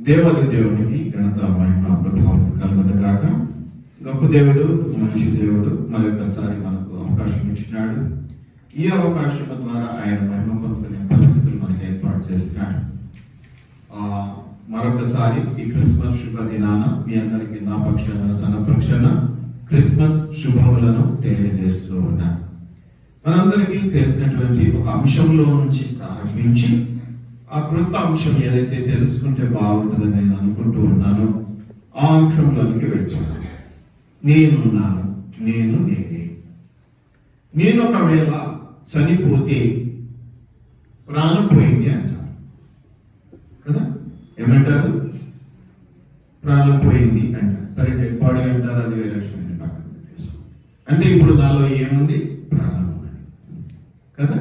దేవునికి ఘనత మహిమ ప్రభావం కలుగును గాక. గొప్ప దేవుడు, మంచి దేవుడు మరొకసారి మనకు అవకాశం ఇచ్చినాడు. ఈ అవకాశం ద్వారా ఆయన మహిమ పొందుకునే పరిస్థితులు మనకి ఏర్పాటు చేస్తున్నాడు. మరొకసారి ఈ క్రిస్మస్ శుభదినాన మీ అందరికీ నా పక్షాన సన పక్షాన క్రిస్మస్ శుభములను తెలియజేస్తూ ఉన్నాను. మనందరికీ తెలిసినటువంటి ఒక అంశంలో నుంచి ప్రారంభించి ఆ క్రొత్త అంశం ఏదైతే తెలుసుకుంటే బాగుంటుందని నేను అనుకుంటూ ఉన్నానో ఆ అంశంలోనికి వెళ్తున్నాను. నేనున్నాను, నేనే. నేను ఒకవేళ చనిపోతే ప్రాణం పోయింది అంటారు కదా. ఏమంటారు? ప్రాణం పోయింది అంటారు. సరే, డెడ్ బాడీ అంటారు, అది వేరే విషయం. అంటే ఇప్పుడు నాలో ఏముంది? ప్రాణం ఉన్నది కదా.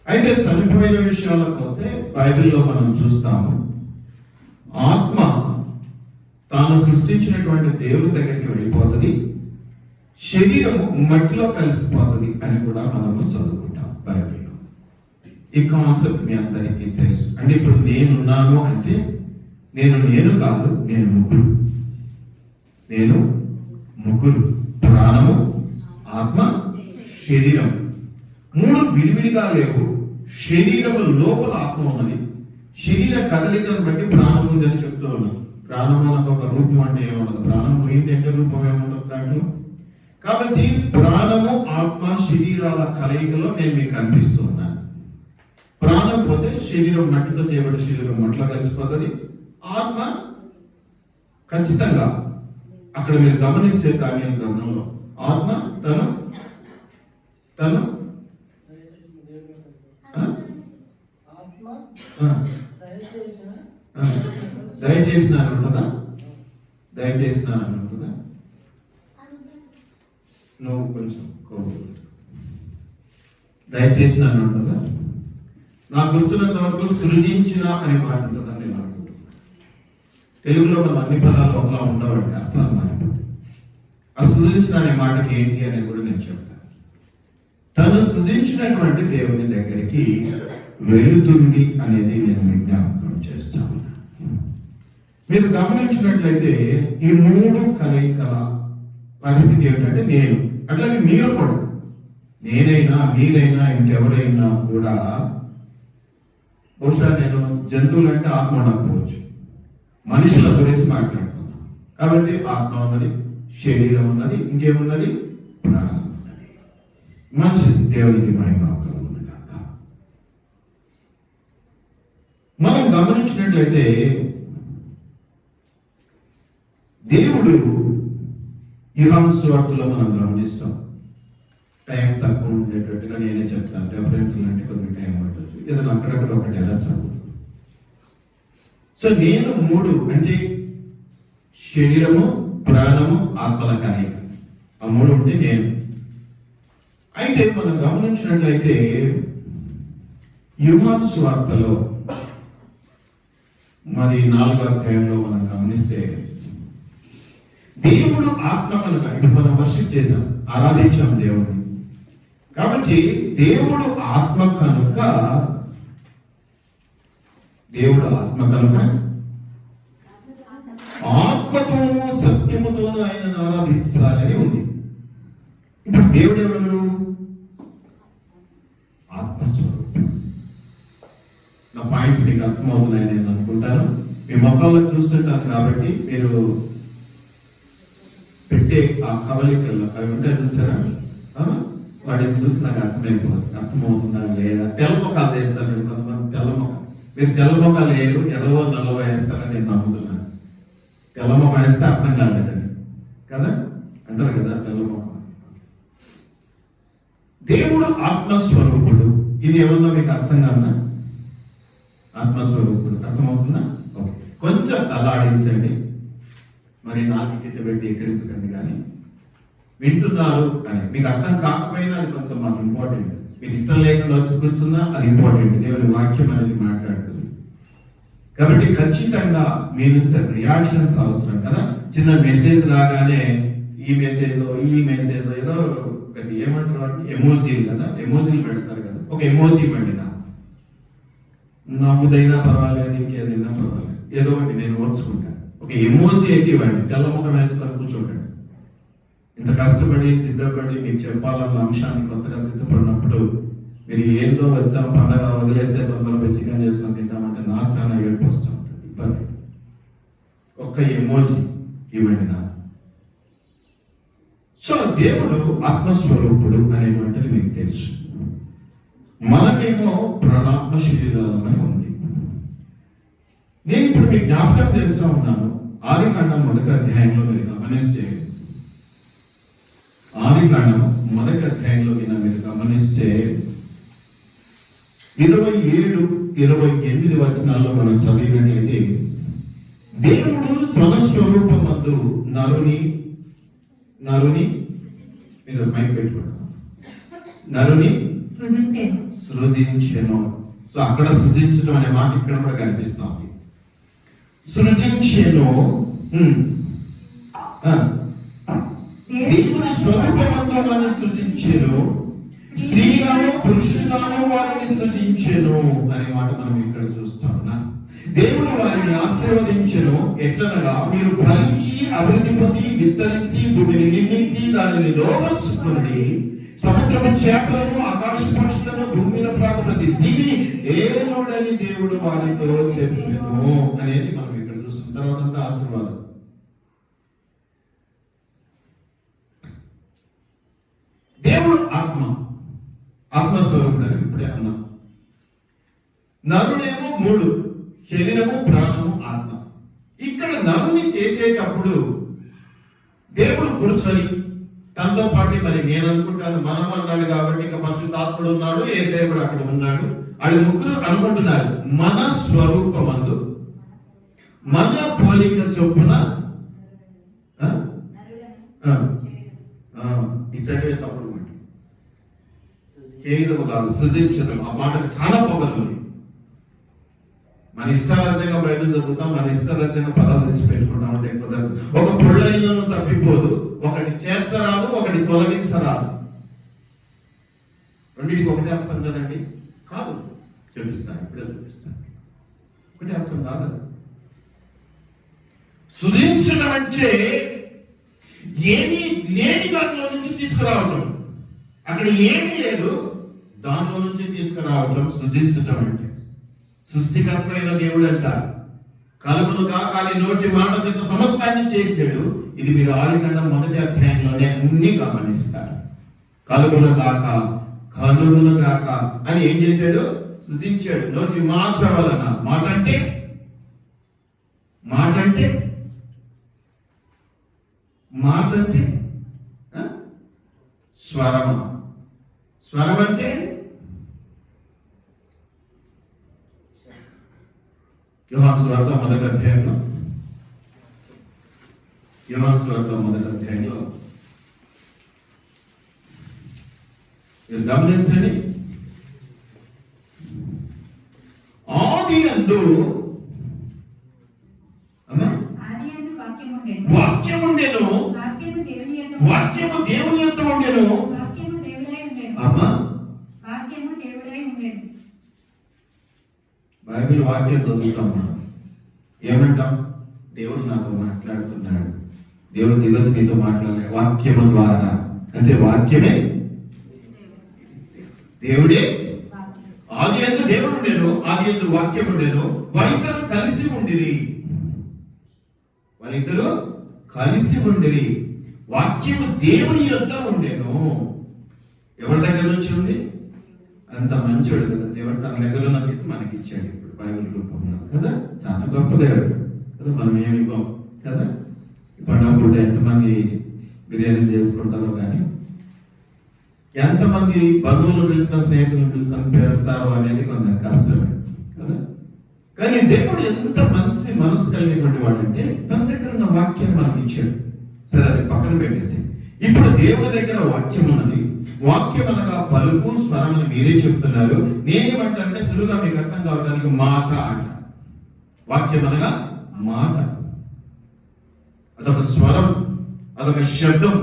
అయితే చనిపోయిన విషయాలకు వస్తే బైబిల్లో మనం చూస్తాము, ఆత్మ తాను సృష్టించినటువంటి దేవుడి దగ్గరికి వెళ్ళిపోతుంది, శరీరము మట్టిలో కలిసిపోతుంది అని కూడా మనము చదువుకుంటాం బైబిల్లో. ఈ కాన్సెప్ట్ మీ అందరికీ తెలుసు. అంటే ఇప్పుడు నేనున్నాను అంటే నేను కాదు, నేను ముగ్గురు ప్రాణము, ఆత్మ, శరీరం. మూడు విడివిడిగా లేవు. శరీరము లోపల ఆత్మ ఉన్నది. శరీర కదలికలను బట్టి ప్రాణం ఉంది అని చెప్తూ ఉన్నాం. ప్రాణం అన్నది ఒక రూపం అంటే ఏముండదు. ప్రాణం పోయింది అంటే రూపం ఏముండదు దాంట్లో. కాబట్టి ప్రాణము, ఆత్మ, శరీరాల కలయికలో నేను మీకు కనిపిస్తూ ఉన్నాను. ప్రాణం పోతే శరీరం మట్టితో చేయబడి శరీరం మట్టిలో కలిసిపోతుంది. ఆత్మ ఖచ్చితంగా అక్కడ మీరు గమనిస్తే దాని గ్రంథంలో ఆత్మ తను దయచేసినాను ఉంటుందా? నువ్వు కొంచెం దయచేసినాను ఉంటుందా? నాకు గుర్తున్నంత వరకు సృజించిన అనే మాట ఉంటుందని నేను అనుకుంటున్నాను. తెలుగులో మనం అన్ని పదాలు ఒకలా ఉండవండి, అర్థాలు మారిపోతాయి. ఆ సృజించిన అనే మాటకి ఏంటి అనేది కూడా నేను చెప్తాను. తను సృజించినటువంటి దేవుని దగ్గరికి వెళుతుంది అనేది నేను విజ్ఞాపకం చేస్తాను. మీరు గమనించినట్లయితే ఈ మూడు కలయికల పరిస్థితి ఏమిటంటే నేను, అట్లాగే మీరు కూడా, నేనైనా మీరైనా ఇంకెవరైనా కూడా, బహుశా నేను జంతువులంటే ఆత్మ ఉండకపోవచ్చు, మనుషుల గురించి మాట్లాడుతున్నాను కాబట్టి ఆత్మ ఉన్నది, శరీరం ఉన్నది, ఇంకేమున్నది? ప్రాణం ఉన్నది. మంచిది, దేవునికి మహిమ కలుగును గాక. మనం గమనించినట్లయితే దేవుడు యోహాను సువార్తలో మనం గమనిస్తాం. టైం తక్కువ ఉండేటట్టుగా నేనే చెప్తాను. రెఫరెన్స్ అంటే కొద్ది టైం పట్టచ్చు, ఏదైనా అక్కడక్కడ ఒకటి ఎలా చదువు. సో నేను మూడు అంటే శరీరము, ప్రాణము, ఆత్మల కలయిక, ఆ మూడు ఉంటే నేను. అయితే మనం గమనించినట్లయితే యోహాను సువార్తలో మరి 4వ అధ్యాయంలో మనం గమనిస్తే దేవుడు ఆత్మ కనుక, ఇప్పుడు మనం వర్షిప్ చేశాం, ఆరాధించాం దేవుడిని. కాబట్టి దేవుడు ఆత్మ కనుక ఆత్మతోనూ సత్యముతోనూ ఆయనను ఆరాధించాలని ఉంది. ఇప్పుడు దేవుడు ఎవరు? ఆత్మస్వరూపం. నా పాయింట్స్ మీకు అర్థమవుతున్నాయని నేను అనుకుంటాను. మీ మొక్కల్లో చూస్తుంటారు కాబట్టి మీరు పెట్టే ఆ కవలికల్లో అవి ఉంటాయి చూసారా, వాటిని చూసి నాకు అర్థమవుతుందా లేదా. తెల్ల మొక్కలు వేస్తారు కొంతమంది, తెల్ల మొక్క. మీరు తెల్ల మొక్క లేదు, ఎర్రవో నల్లవో వేస్తారని నేను నమ్ముతున్నాను. తెల్ల మొక్క వేస్తే అర్థం కాలేదని కదా అంటారు కదా, తెల్ల మొక్క. దేవుడు ఆత్మస్వరూపుడు. ఇది ఏమన్నా మీకు అర్థం కాదా? ఆత్మస్వరూపుడు అర్థమవుతుందా? ఓకే, కొంచెం తలాడించండి. మరి నాకు ఇటు పెట్టి ఎక్కిరించకండి, కానీ వింటున్నారు అని మీకు అర్థం కాకపోయినా అది కొంచెం మాకు ఇంపార్టెంట్. మీకు ఇష్టం లేకుండా వచ్చి కూర్చున్నా అది ఇంపార్టెంట్. దేవుని వాక్యం అనేది మాట్లాడుతుంది కాబట్టి ఖచ్చితంగా మీ నుంచి రియాక్షన్స్ అవసరం కదా. చిన్న మెసేజ్ లాగానే ఈ మెసేజ్ ఏదో ఒకటి ఏమంటారు, ఎమోజీలు కదా, ఎమోజీలు పెడతారు కదా. ఒక ఎమోజీ ఇవ్వండి, నమ్ముదైనా పర్వాలేదు, ఇంకేదైనా పర్వాలేదు. ఏదో ఒకటి నేను ఓర్చుకుంటాను. ఒక ఎమోజీ అయితే ఇవ్వండి, తెల్ల ముఖం వేసుకొని కూర్చోండి. ఇంత కష్టపడి సిద్ధపడి మీకు చెప్పాలన్న అంశాన్ని కొత్తగా సిద్ధపడినప్పుడు మీరు ఏందో వచ్చాం పండగ వదిలేస్తే తొందరగా చికెన్ చేసుకొని తింటామంటే నా చాలా ఏడుపు వస్తూ ఉంటుంది. ఇబ్బంది. ఒక్క ఎమోజీ ఇవ్వండి నా. సో దేవుడు ఆత్మస్వరూపుడు అనేటువంటిది మీకు తెలుసు. మనకేమో ప్రాణాత్మ శరీరాలని ఉంది. నేను ఇప్పుడు మీకు జ్ఞాపకం చేస్తూ ఉన్నాను. ఆదికాండం 1వ అధ్యాయంలో మీరు గమనిస్తే, ఆదికాండం 1వ అధ్యాయంలో మీరు గమనిస్తే 27-28 వచనాల్లో మనం చదివినట్లయితే, దేవుడు తన స్వరూపమందు నరుని మీరు మైక్ పెట్టుకోండి, నరుని సృజించెను. సో అక్కడ సృజించడం అనే మాట ఇక్కడ కూడా కనిపిస్తుంది. సృజించెను, దేవుని స్వరూపమందు వారిని సృజించెను, స్త్రీగాను పురుషులుగాను వారిని సృజించెను అనే మాట మనం ఇక్కడ చూస్తాం. దేవుడు వారిని ఆశీర్వదించెను. ఎట్లనగా, మీరు ఫలించి అభివృద్ధి పొంది విస్తరించి భూమిని నిండించి దానిని లోపరుచుకుని సముద్రపు చేపలను ఆకాశ పక్షులను భూమిలో ప్రాకు ప్రతి జీవిని ఏలుడని దేవుడు వారితో చెప్పెను అనేది మనం ఇక్కడ చూస్తాం. తర్వాత ఆశీర్వాదం. దేవుడు ఆత్మస్వరూపుడు అని ఇప్పుడే అన్నాం. నరుడేమో 3, శరీరము, ప్రాణము, ఆత్మ. ఇక్కడ నరుని చేసేటప్పుడు దేవుడు కూర్చొని తనతో పాటు, మరి నేను అనుకుంటాను మనం అన్నాడు కాబట్టి ఇక పరిశుద్ధాత్ముడు ఉన్నాడు, యేసయ్య అక్కడ ఉన్నాడు. వాళ్ళు ముగ్గురు అనుకుంటున్నారు, మన స్వరూపమందు మన పోలిక చొప్పున ఇట్టే తప్పుడు మాట చేయడం కాదు, సృజించడం. ఆ మాట చాలా పొగలు. మన ఇష్టారాజ్యంగా బయట చదువుతాం, మన ఇష్టారాజ్యంగా పదాలు తెచ్చి పెట్టుకుంటాం అంటే కుదరదు. ఒక పుళ్ళైనను తప్పిపోదు, ఒకటి చేర్చరాదు, ఒకటి తొలగించరాదు. రెండింటికి ఒకటే అర్థం కదండి? కాదు. చూపిస్తాను, ఇప్పుడే చూపిస్తాను. ఒకటే అర్థం కాదు. సృజించడం అంటే ఏమీ లేని దాంట్లో నుంచి తీసుకురావటం. అక్కడ ఏమీ లేదు, దాంట్లో నుంచి తీసుకురావటం సృజించటం అంటే. సృష్టికర్త అయిన దేవుడు అంటారు. కలుగును కాకాలి నోటి మాట చేత సమస్తాన్ని చేశాడు. ఇది మీరు ఆదికాండం 1వ అధ్యాయంలోనే అన్ని గమనిస్తారు. కలుగును కాక అని ఏం చేశాడు? సృజించాడు. నోటి మాట వలన. మాట అంటే స్వరం. స్వరం అంటే యోహాను సువార్త 1వ అధ్యాయంలో మీరు గమనించండి. ఆదియందు వాక్యము ఉండెను, వాక్యము దేవుని యొద్ద ఉండెను. బైబిల్ వాక్యం చదువుతాం మనం, ఏమంటాం? దేవుడు నాతో మాట్లాడుతున్నాడు, దేవుడు దివస్ నీతో మాట్లాడలే, వాక్యము ద్వారా. అంటే వాక్యమే దేవుడే. ఆదియందు దేవుడు ఉండెను, ఆదియందు వాక్యం ఉండెను, వాళ్ళిద్దరూ కలిసి ఉండిరి. వాక్యము దేవుని యొద్ద ఉండెను. ఎవరి దగ్గర నుంచి ఉంది? అంత మంచోడు కదా దేవుడు, తన దగ్గర నాకు ఇస్తే మనకి ఇచ్చాడు ఇప్పుడు బైబిల్ రూపంలో కదా. చాలా గొప్ప దేవుడు కదా. మనం ఏమి ఇవ్వం కదా. ఇప్పుడు ఎంతమంది బిర్యానీ చేసుకుంటారో కానీ, ఎంతమంది బంధువులు పిలుచుకొని స్నేహితులను పిలుచుకొని పెడతారో అనేది కొంచెం కష్టమే కదా. కానీ దేవుడు ఎంత మనసు కలిగినటువంటి వాడంటే తన దగ్గర ఉన్న వాక్యం మనకి ఇచ్చాడు. సరే, అది పక్కన పెట్టేసి ఇప్పుడు దేవుడి దగ్గర వాక్యం ఉన్నది. వాక్యం అనగా పలుకు, స్వరం అని మీరే చెప్తున్నారు. నేనేమంటానంటే సులువుగా మీకు అర్థం కావడానికి మాట అంట. వాక్యం అనగా మాట, అదొక స్వరం, అదొక శబ్దం.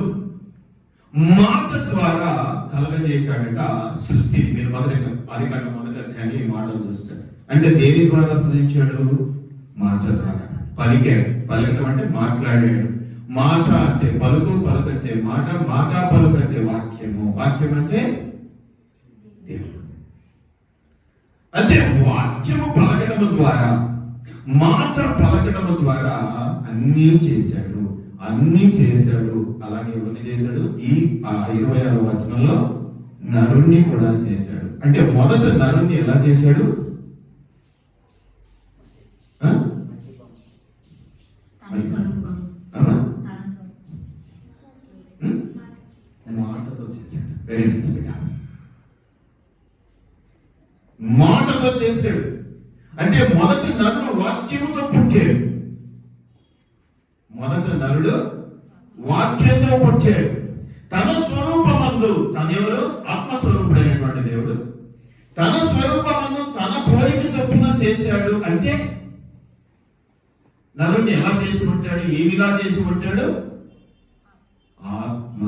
మాట ద్వారా కలగజేశాడట సృష్టిని. మీరు మొదటి ఆదికాండం 1వ అధ్యాయాన్ని ఈ మాటలు చూస్తారు. అంటే దేని ద్వారా సృజించాడు? మాట ద్వారా పలికాడు. పలకటం అంటే మాట్లాడాడు. మాట అంటే పలుకు, పలుకంటే మాట, మాట పలుకంటే వాక్యము, వాక్యం అంటే దేవుడు. అంటే వాక్యము పలకటము ద్వారా, మాట పలకటము ద్వారా అన్నీ చేశాడు, అన్నీ చేశాడు. అలాగే ఎవరిని చేశాడు? ఈ 26వ వచనంలో నరుణ్ణి కూడా చేశాడు. అంటే మొదట నరుణ్ణి ఎలా చేశాడు? మాటతో చేశాడు. వెరీ నైస్ బిడ్డ. మాటతో చేశాడు. అంటే మొదటి నరుడు వాక్యముతో పుట్టాడు. మొదటి నరుడు వాక్యంతో పుట్టాడు. తన స్వరూపమందు, తన ఎవరు? ఆత్మస్వరూపుడైనటువంటి దేవుడు తన స్వరూపమందు తన కోరిక చొప్పున చేశాడు. అంటే నరుణ్ణి ఎలా చేసి ఉంటాడు? ఏమిగా చేసి ఉంటాడు? ఆత్మ,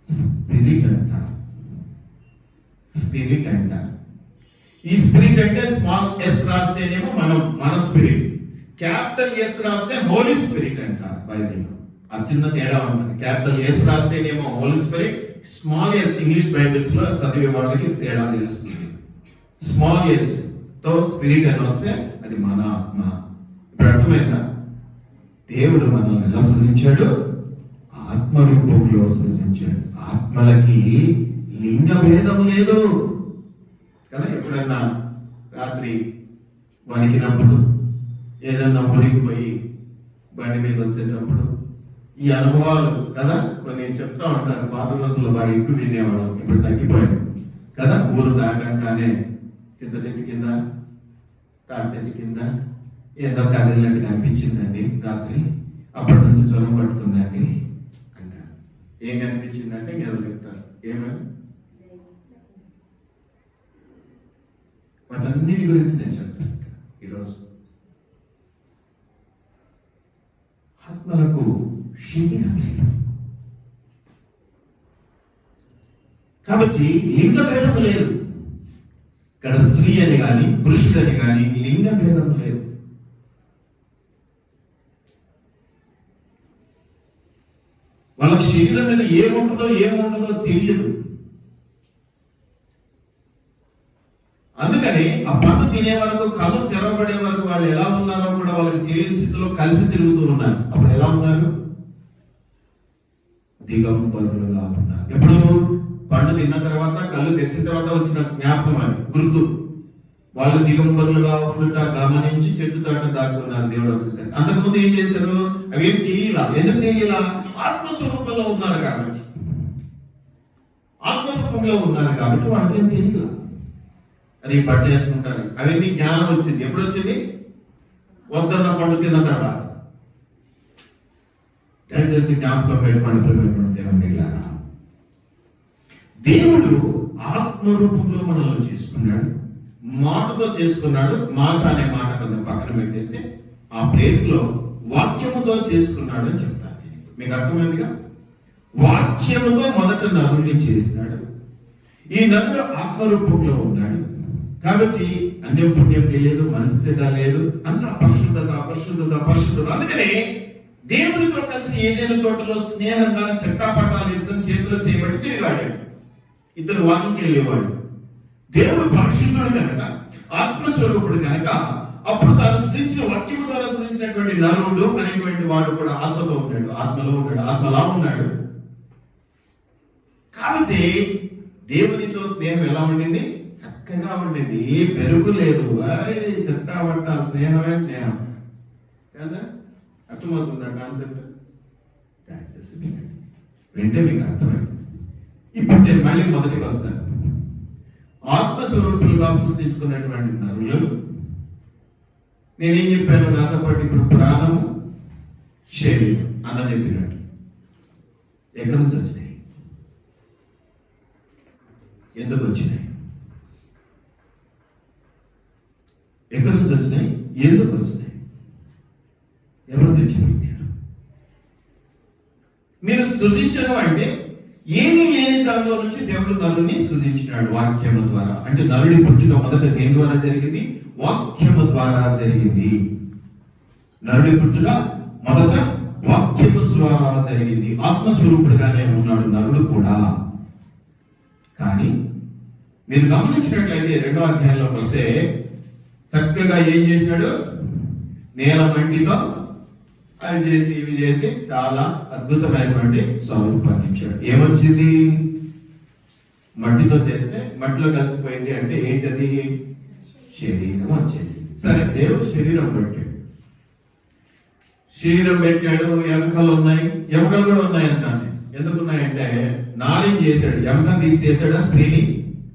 స్పిరిట్ అంటారు. స్పిరిట్ అంటారు. ఈ స్పిరిట్ అంటే స్మాల్ ఎస్ రాస్తేనేమో మన స్పిరిట్, క్యాపిటల్ ఎస్ రాస్తే హోలీ స్పిరిట్ అంటారు బైబిల్లో. ఆ చిన్న తేడా ఉంటుంది. క్యాపిటల్ ఎస్ రాస్తేనేమో holy spirit, small S English Bibles లో చదివే వాళ్ళకి తేడా తెలుస్తుంది. స్మాల్ ఎస్ తో స్పిరిట్ అని వస్తే అది మన ఆత్మ. ఇప్పుడు అర్థమైందా? దేవుడు మనల్ని ఎలా సృజించాడు? ఆత్మ రూపంలో సృజించాడు. ఆత్మలకి లింగ భేదం లేదు కదా. ఎప్పుడైనా రాత్రి వణికినప్పుడు, ఏదన్నా ఊరికి పోయి బండి మీద వచ్చేటప్పుడు ఈ అనుభవాలు కదా కొన్ని చెప్తా ఉంటారు. పాత రోజుల్లో బాగా ఎక్కువ వినేవాడు, ఇప్పుడు తగ్గిపోయాడు కదా. ఊరు దాటంగానే చింత చెట్టు కింద, తాటి చెట్టు కింద ఏదో కదిలినట్టు కనిపించిందండి రాత్రి, అప్పటి నుంచి జ్వరం పట్టుకుందండి అంటారు. ఏం కనిపించిందంటే ఏదో చెప్తారు. ఏమని? వాటన్నిటి గురించి నేను చెప్తాను ఈరోజు. ఆత్మలకు శరీరం లేదు కాబట్టి లింగ భేదం లేదు. ఇక్కడ స్త్రీ అని కానీ పురుషుడని కానీ లింగ భేదం లేదు. వాళ్ళ శరీరం మీద ఏముంటుందో తెలియదు. అందుకని ఆ పండు తినే వరకు, కళ్ళు తెరవబడే వరకు వాళ్ళు ఎలా ఉన్నారో కూడా వాళ్ళకి తెలియని స్థితిలో కలిసి తిరుగుతూ ఉన్నారు. అప్పుడు ఎలా ఉన్నారు? దిగంబరులుగా ఉన్నారు. ఎప్పుడు? పండు తిన్న తర్వాత, కళ్ళు తెరిచిన తర్వాత వచ్చిన జ్ఞాపకం అని గుర్తు. వాళ్ళు దిగంబరులుగా ఉండుట గమనించి చెట్టు చాటు దాక్కున్నారు. దేవుడు వచ్చేసరికి అంతకుముందు ఏం చేశారు? అవేం తెలియలా. ఎందుకు తెలియలా? ఆత్మస్వరూపంలో ఉన్నారు కాబట్టి. ఆత్మరూపంలో ఉన్నారు కాబట్టి వాళ్ళకి ఏం తెలియలా. అది పట్టు వేసుకుంటారు. అవన్నీ జ్ఞానం వచ్చింది. ఎప్పుడు వచ్చింది? వద్దన్న పండు తిన్న తర్వాత. దయచేసి జ్ఞాపకం పెట్టుకోండి దేవుని. దేవుడు ఆత్మరూపంలో మనల్ని చేసుకున్నాడు, మాటతో చేసుకున్నాడు. మాట అనే మాట కొంచెం పక్కన పెట్టేస్తే ఆ ప్లేస్ లో వాక్యముతో చేసుకున్నాడు అని చెప్తాను. మీకు అర్థమైందిగా? వాక్యముతో మొదట నరుడిని చేసినాడు. ఈ నరుడు ఆత్మరూపంలో ఉన్నాడు కాబట్టి అన్యం పుణ్యం లేదు, మనసు చెడ్డ లేదు, అంత అపరిశుద్ధత. అందుకనే దేవునితో కలిసి ఏదైనా తోటలో స్నేహంగా చెట్టాపట్టాలు వేసుకొని చేతిలో చేయబడి తిరిగాడు. ఇద్దరు వాకింగ్కి వెళ్ళేవాడు. దేవుడు పరిశుద్ధుడు కనుక, ఆత్మస్వరూపుడు కనుక, అప్పుడు తాను సృష్టించిన వాక్యము ద్వారా సృష్టించినటువంటి నరుడు అనేటువంటి వాడు కూడా ఆత్మలో ఉన్నాడు, ఆత్మలా ఉన్నాడు. కాబట్టి దేవునితో స్నేహం ఎలా ఉండింది? చక్కగా ఉండింది. ఏ పెరుగు లేదు. చెట్టాపట్టాలు స్నేహమే స్నేహం కదా. అర్థమవుతుందా కాన్సెప్ట్? వింటే మీకు అర్థమైంది. ఇప్పుడు నేను మళ్ళీ మొదటికి వస్తాను. ఆత్మస్వరూపులుగా సృష్టించుకున్నటువంటి నరులు, నేనేం చెప్పాను? నాతో పాటు ఇప్పుడు ప్రాణము, శరీరం అన్న చెప్పినట్టు ఎక్కడి నుంచి వచ్చినాయి? ఎందుకు వచ్చినాయి? ఎక్కడి నుంచి వచ్చినాయి? ఎందుకు వచ్చినాయి? ఎవరు తెచ్చిపెట్టారు? మీరు సృజించను అంటే ఏమీ లేని దానిలో నుంచి దేవుడు నరుని సృజించినాడు వాక్యము ద్వారా. అంటే నరుడి పుట్టుక మొదట దేని ద్వారా జరిగింది? వాక్యము ద్వారా జరిగింది. నరుడి పుట్టుక మొదట వాక్యము ద్వారా జరిగింది. ఆత్మస్వరూపుడుగానే ఉన్నాడు నరుడు కూడా. కానీ మీరు గమనించినట్లయితే 2వ అధ్యాయంలోకి వస్తే చక్కగా ఏం చేసినాడు? నేల మంటితో అవి చేసి ఇవి చేసి చాలా అద్భుతమైనటువంటి స్వరూపాన్ని ఇచ్చాడు. ఏమొచ్చింది? మట్టితో చేస్తే మట్టిలో కలిసిపోయింది. అంటే ఏంటది? శరీరం వచ్చేసింది. సరే, దేవుడు శరీరం పెట్టాడు. శరీరం పెట్టాడు, ఎముకలు ఉన్నాయి. ఎముకలు కూడా ఉన్నాయి అంటాను. ఎందుకు ఉన్నాయంటే నారిని చేశాడు. ఎముకలు తీసి చేశాడా స్త్రీని?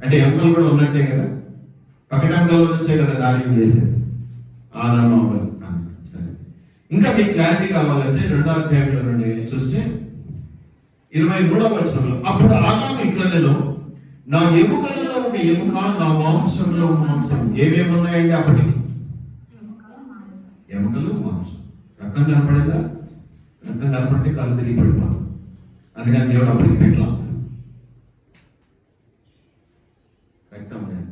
అంటే ఎముకలు కూడా ఉన్నట్టే కదా, పకటంకల్లో నుంచే కదా నారిని చేశాడు. ఆదాము సరే, ఇంకా మీకు క్లారిటీ కావాలంటే 2వ అధ్యాయంలో నుండి చూస్తే 23వ వచనంలో, అప్పుడు ఆదాము ఇట్లనెను, నా ఎముకలలో ఒక ఎముక, నా మాంసంలో మాంసం. ఏమేమి ఉన్నాయండి అప్పటికి? ఎముకలు, మాంసం. రక్తం కనపడిందా? రక్తం కనపడితే కళ్ళు తిరిగి పడిపోతాం. అందుకని దేవుడు అప్పటికి పెట్టలా రక్తం లేదు.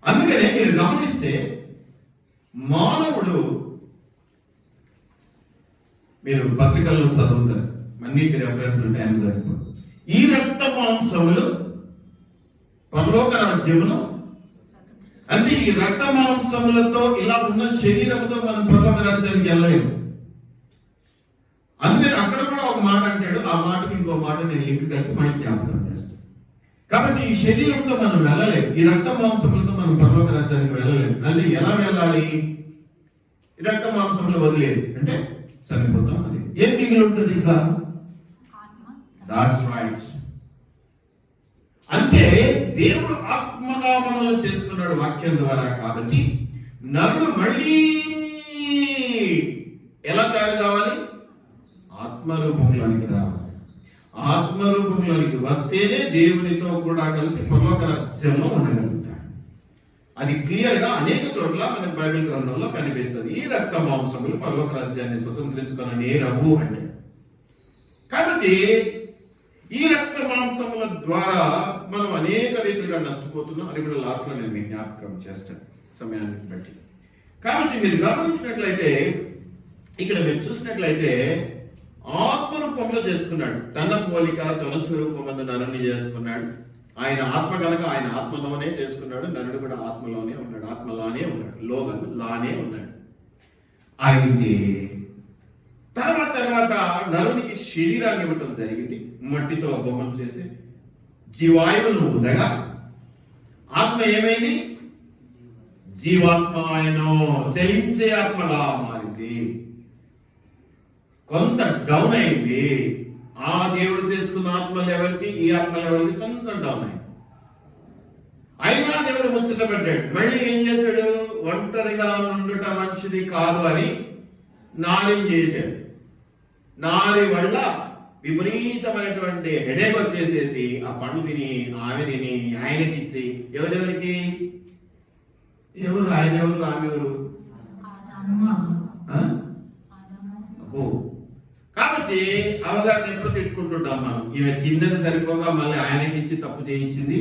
అందుకనే మీరు గమనిస్తే మానవుడు, మీరు పత్రికల్లో చదువుతారు, అన్నిటి రెఫరెన్స్ టైం సరిపోదు. ఈ రక్త మాంసములు పరలోక రాజ్యమును, అంటే ఈ రక్త మాంసములతో ఇలా ఉన్న శరీరంతో మనం పరలోక రాజ్యానికి వెళ్ళలేము. అందుకని అక్కడ కూడా ఒక మాట అంటాడు, ఆ మాటకి ఇంకో మాట నేను లింక్ కలిపి మళ్ళీ జ్ఞాపకం చేస్తాను. కాబట్టి ఈ శరీరంతో మనం వెళ్ళలేము, ఈ రక్త మాంసములతో మనం పరలోక రాజ్యానికి వెళ్ళలేము. అంటే ఎలా వెళ్ళాలి? ఈ రక్త మాంసములు వదిలేసి అంటే చనిపోతాం. అది ఏం మిగిలి ఉంటుంది ఇంకా? That's right. అంటే దేవుడు ఆత్మనామనలు చేసుకున్నాడు వాక్యం ద్వారా. కాబట్టి నరుడు మళ్ళీ ఎలా తయారు కావాలి? ఆత్మరూపంలోనికి రావాలి. ఆత్మరూపంలోనికి వస్తేనే దేవునితో కూడా కలిసి పరలోక రాజ్యంలో ఉండగలుగుతాడు. అది క్లియర్ గా అనేక చోట్ల మనకు బైబిల్ గ్రంథంలో కనిపిస్తుంది. ఈ రక్త మాంసములు పరలోక రాజ్యాన్ని స్వతంత్రించుకున్న నేరవు అంటే. కాబట్టి ఈ రక్త మాంసముల ద్వారా మనం అనేక రీతిగా నష్టపోతున్నాం. అది కూడా లాస్ట్ లో నేను మీ జ్ఞాపకం చేస్తాను సమయాన్ని బట్టి. కాబట్టి మీరు గమనించినట్లయితే ఇక్కడ మీరు చూసినట్లయితే ఆత్మరూపంలో చేసుకున్నాడు. తన పోలిక తన స్వరూపమందు నరుని చేసుకున్నాడు. ఆయన ఆత్మ కనుక ఆయన ఆత్మలోనే చేసుకున్నాడు. నరుడు కూడా ఆత్మలోనే ఉన్నాడు, ఆత్మలానే ఉన్నాడు, లానే ఉన్నాడు. అయితే తర్వాత నరునికి శరీరాన్ని ఇవ్వటం జరిగింది. మట్టితో బొమ్మను చేసి జీవాయువును ఉదగా ఆత్మ ఏమైంది? జీవాత్మ ఆయనో చలించే ఆత్మగా మారింది. కొంత డౌన్ అయింది. ఆ దేవుడు చేసుకున్న ఆత్మ లెవెల్కి ఈ ఆత్మ లెవెల్కి కొంచెం డౌన్ అయింది. అయినా దేవుడు ముచ్చట పెట్టాడు. మళ్ళీ ఏం చేశాడు? ఒంటరిగా నుండుట మంచిది కాదు అని నారి చేశాడు. నారి వల్ల విపరీతమైనటువంటి హెడేక్ వచ్చేసేసి ఆ పండు తిని ఆమె తిని ఆయనకి ఇచ్చి ఎవరెవరికి? ఎవరు ఆయన ఎవరు ఆమె ఎవరు? కాబట్టి అవగాహన ఎప్పుడు తిట్టుకుంటుంటాం మనం. ఈమె తిన్నది సరిపోగా మళ్ళీ ఆయనకి ఇచ్చి తప్పు చేయించింది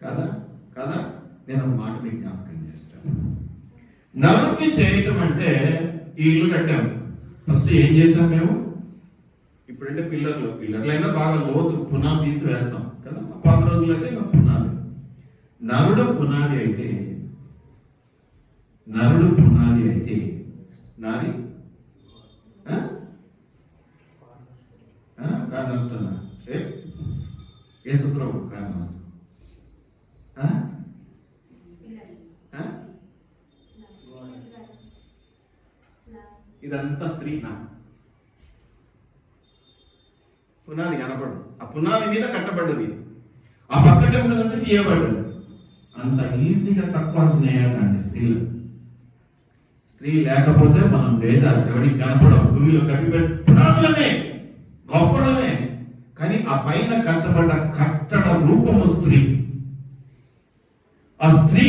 కదా కదా. నేను ఒక మాట మీకు జ్ఞాపకం చేస్తాను. నరుడిని చేయటం అంటే ఈ ఇల్లు కట్టాము. ఫస్ట్ ఏం చేసాం మేము? ఇప్పుడంటే పిల్లర్లైనా బాగా లోతు పునాది తీసి వేస్తాం కదా. పాత రోజులు అయితే పునాది. నరుడు పునాది అయితే నారి కారణం వస్తున్నా ఏ శుక్రవు కారణం వస్తుంది. ఇదంతా స్త్రీ నా పునాది కనపడు. ఆ పునాది మీద కట్టబడ్డది. ఆ పక్కనే ఉన్నదంతా తీయబడ్డది. అంత ఈజీగా తక్కువ అంచనేయాలండి స్త్రీలు. స్త్రీ లేకపోతే మనం బేజారు, ఎవరికి కనపడవు. భూమిలో కప్పిపెట్టి పునాదులమే గొప్పడమే. కానీ ఆ పైన కట్టబడ్డ కట్టడ రూపము స్త్రీ. ఆ స్త్రీ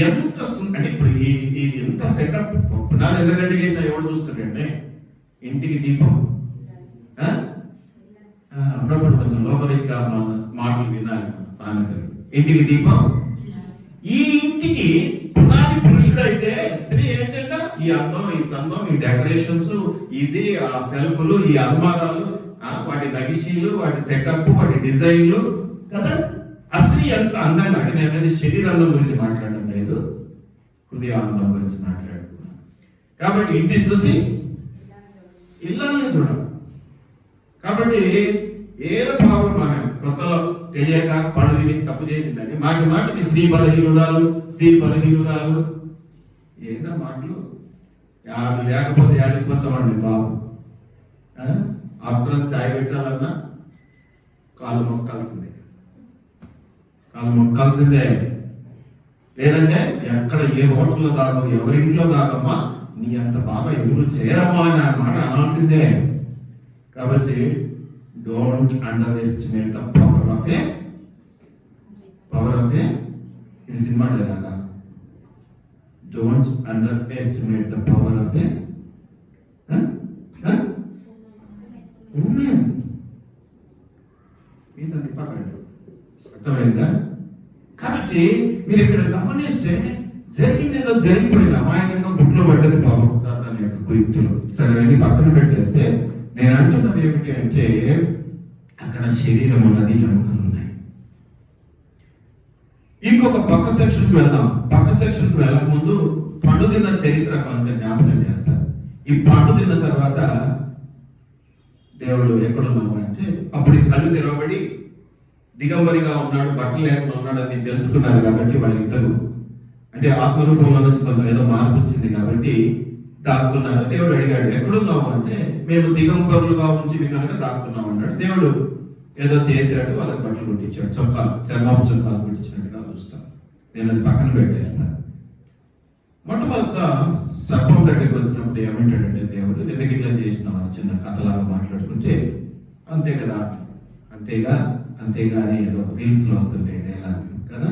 ఎంత అంటే ఇప్పుడు ఇది ఎంత సెటప్. పునాది ఎందుకంటే చేసిన ఎవరు చూస్తుండే? ఇంటికి దీపం అప్పుడు కొంచెం లోపలిగా మన మాటలు వినాలి. సామెతలు ఇంటికి దీపం, ఈ ఇంటికి పునాది పురుషుడైతే స్త్రీ ఏంటంటే ఈ అందం, ఈ చందం, ఈ డెకరేషన్స్, ఇది ఆ సెల్ఫ్లు, ఈ అల్మారాలు, వాటి నగిషీలు, వాటి సెటప్, వాటి డిజైన్లు కదా. ఆ స్త్రీ ఎంత అందంగా, అంటే నేను అనేది శరీరాంగం గురించి మాట్లాడడం లేదు, హృదయాంగం గురించి మాట్లాడుతున్నాను. కాబట్టి ఇంటిని చూసి ఇల్లాలని చూడాలి. కాబట్టి ఏదో ప్రాబ్లం మనం కొత్తలో తెలియక పనులు తప్పు చేసిందని మాటికి స్త్రీ బలహీనురాలు ఏదో మాటలు యాడు లేకపోతే ఆడిపోతామండి బాబు. అప్పుడు చాయ్ పెట్టాలన్నా కాళ్ళు మొక్కాల్సిందే. లేదంటే ఎక్కడ ఏ హోటల్లో దాగం, ఎవరింట్లో దాగమ్మా, నీ అంత బాగా ఎవరు చేయరమ్మా అని ఆ మాట అనాల్సిందే. కాబట్టి don't underestimate the power of a ఇది సినిమా డైలాగా. Don't underestimate the power of a woman. అర్థమైందా? కాబట్టి మీరు ఇక్కడ గమనిస్తే జరిగింది ఏదో జరిగిపోయింది, అమాయకంగా బుట్లో పడ్డది పాపం సాతాను యొక్క కుయుక్తులు. సరే అవన్నీ పక్కన పెట్టేస్తే నేను అంటున్నది ఏమిటి అంటే, అక్కడ శరీరం ఉన్నది, ఎముకలు ఉన్నాయి. ఇంకొక పక్క సెక్షన్కి వెళ్దాం. పక్క సెక్షన్కి వెళ్ళక ముందు పండు తిన్న చరిత్ర కొంచెం జ్ఞాపకం చేస్తారు. ఈ పండు తిన్న తర్వాత దేవుడు ఎక్కడున్నావు అంటే, అప్పుడు కళ్ళు తెరవబడి దిగంబరిగా ఉన్నాడు, బట్టలు లేకుండా ఉన్నాడు అని తెలుసుకున్నారు. కాబట్టి వాళ్ళిద్దరు అంటే ఆత్మరూపంలో నుంచి కొంచెం ఏదో మార్పు వచ్చింది కాబట్టి దాక్కున్నారు. దేవుడు అడిగాడు, ఎక్కడున్నావు అంటే, మేము దిగంబరులుగా ఉంచి కనుక దాక్కున్నాం అన్నాడు. దేవుడు ఏదో చేశాడు, వాళ్ళకి బట్టలు కుట్టించాడు, చర్మం చొక్కాలు కుట్టించినట్టుగా చూస్తాం. నేను అది పక్కన పెట్టేస్తాను. మొట్టమొదట సర్పం దగ్గరికి వచ్చినప్పుడు ఏమంటాడంటే దేవుడు, ఎందుకు ఇట్లా చేసినావు అని చిన్న కథలాగా మాట్లాడుకుంటే, అంతే కదా, అంతేగా అని ఏదో రీల్స్ లో వస్తుంటాయి డైలాగ్ కదా.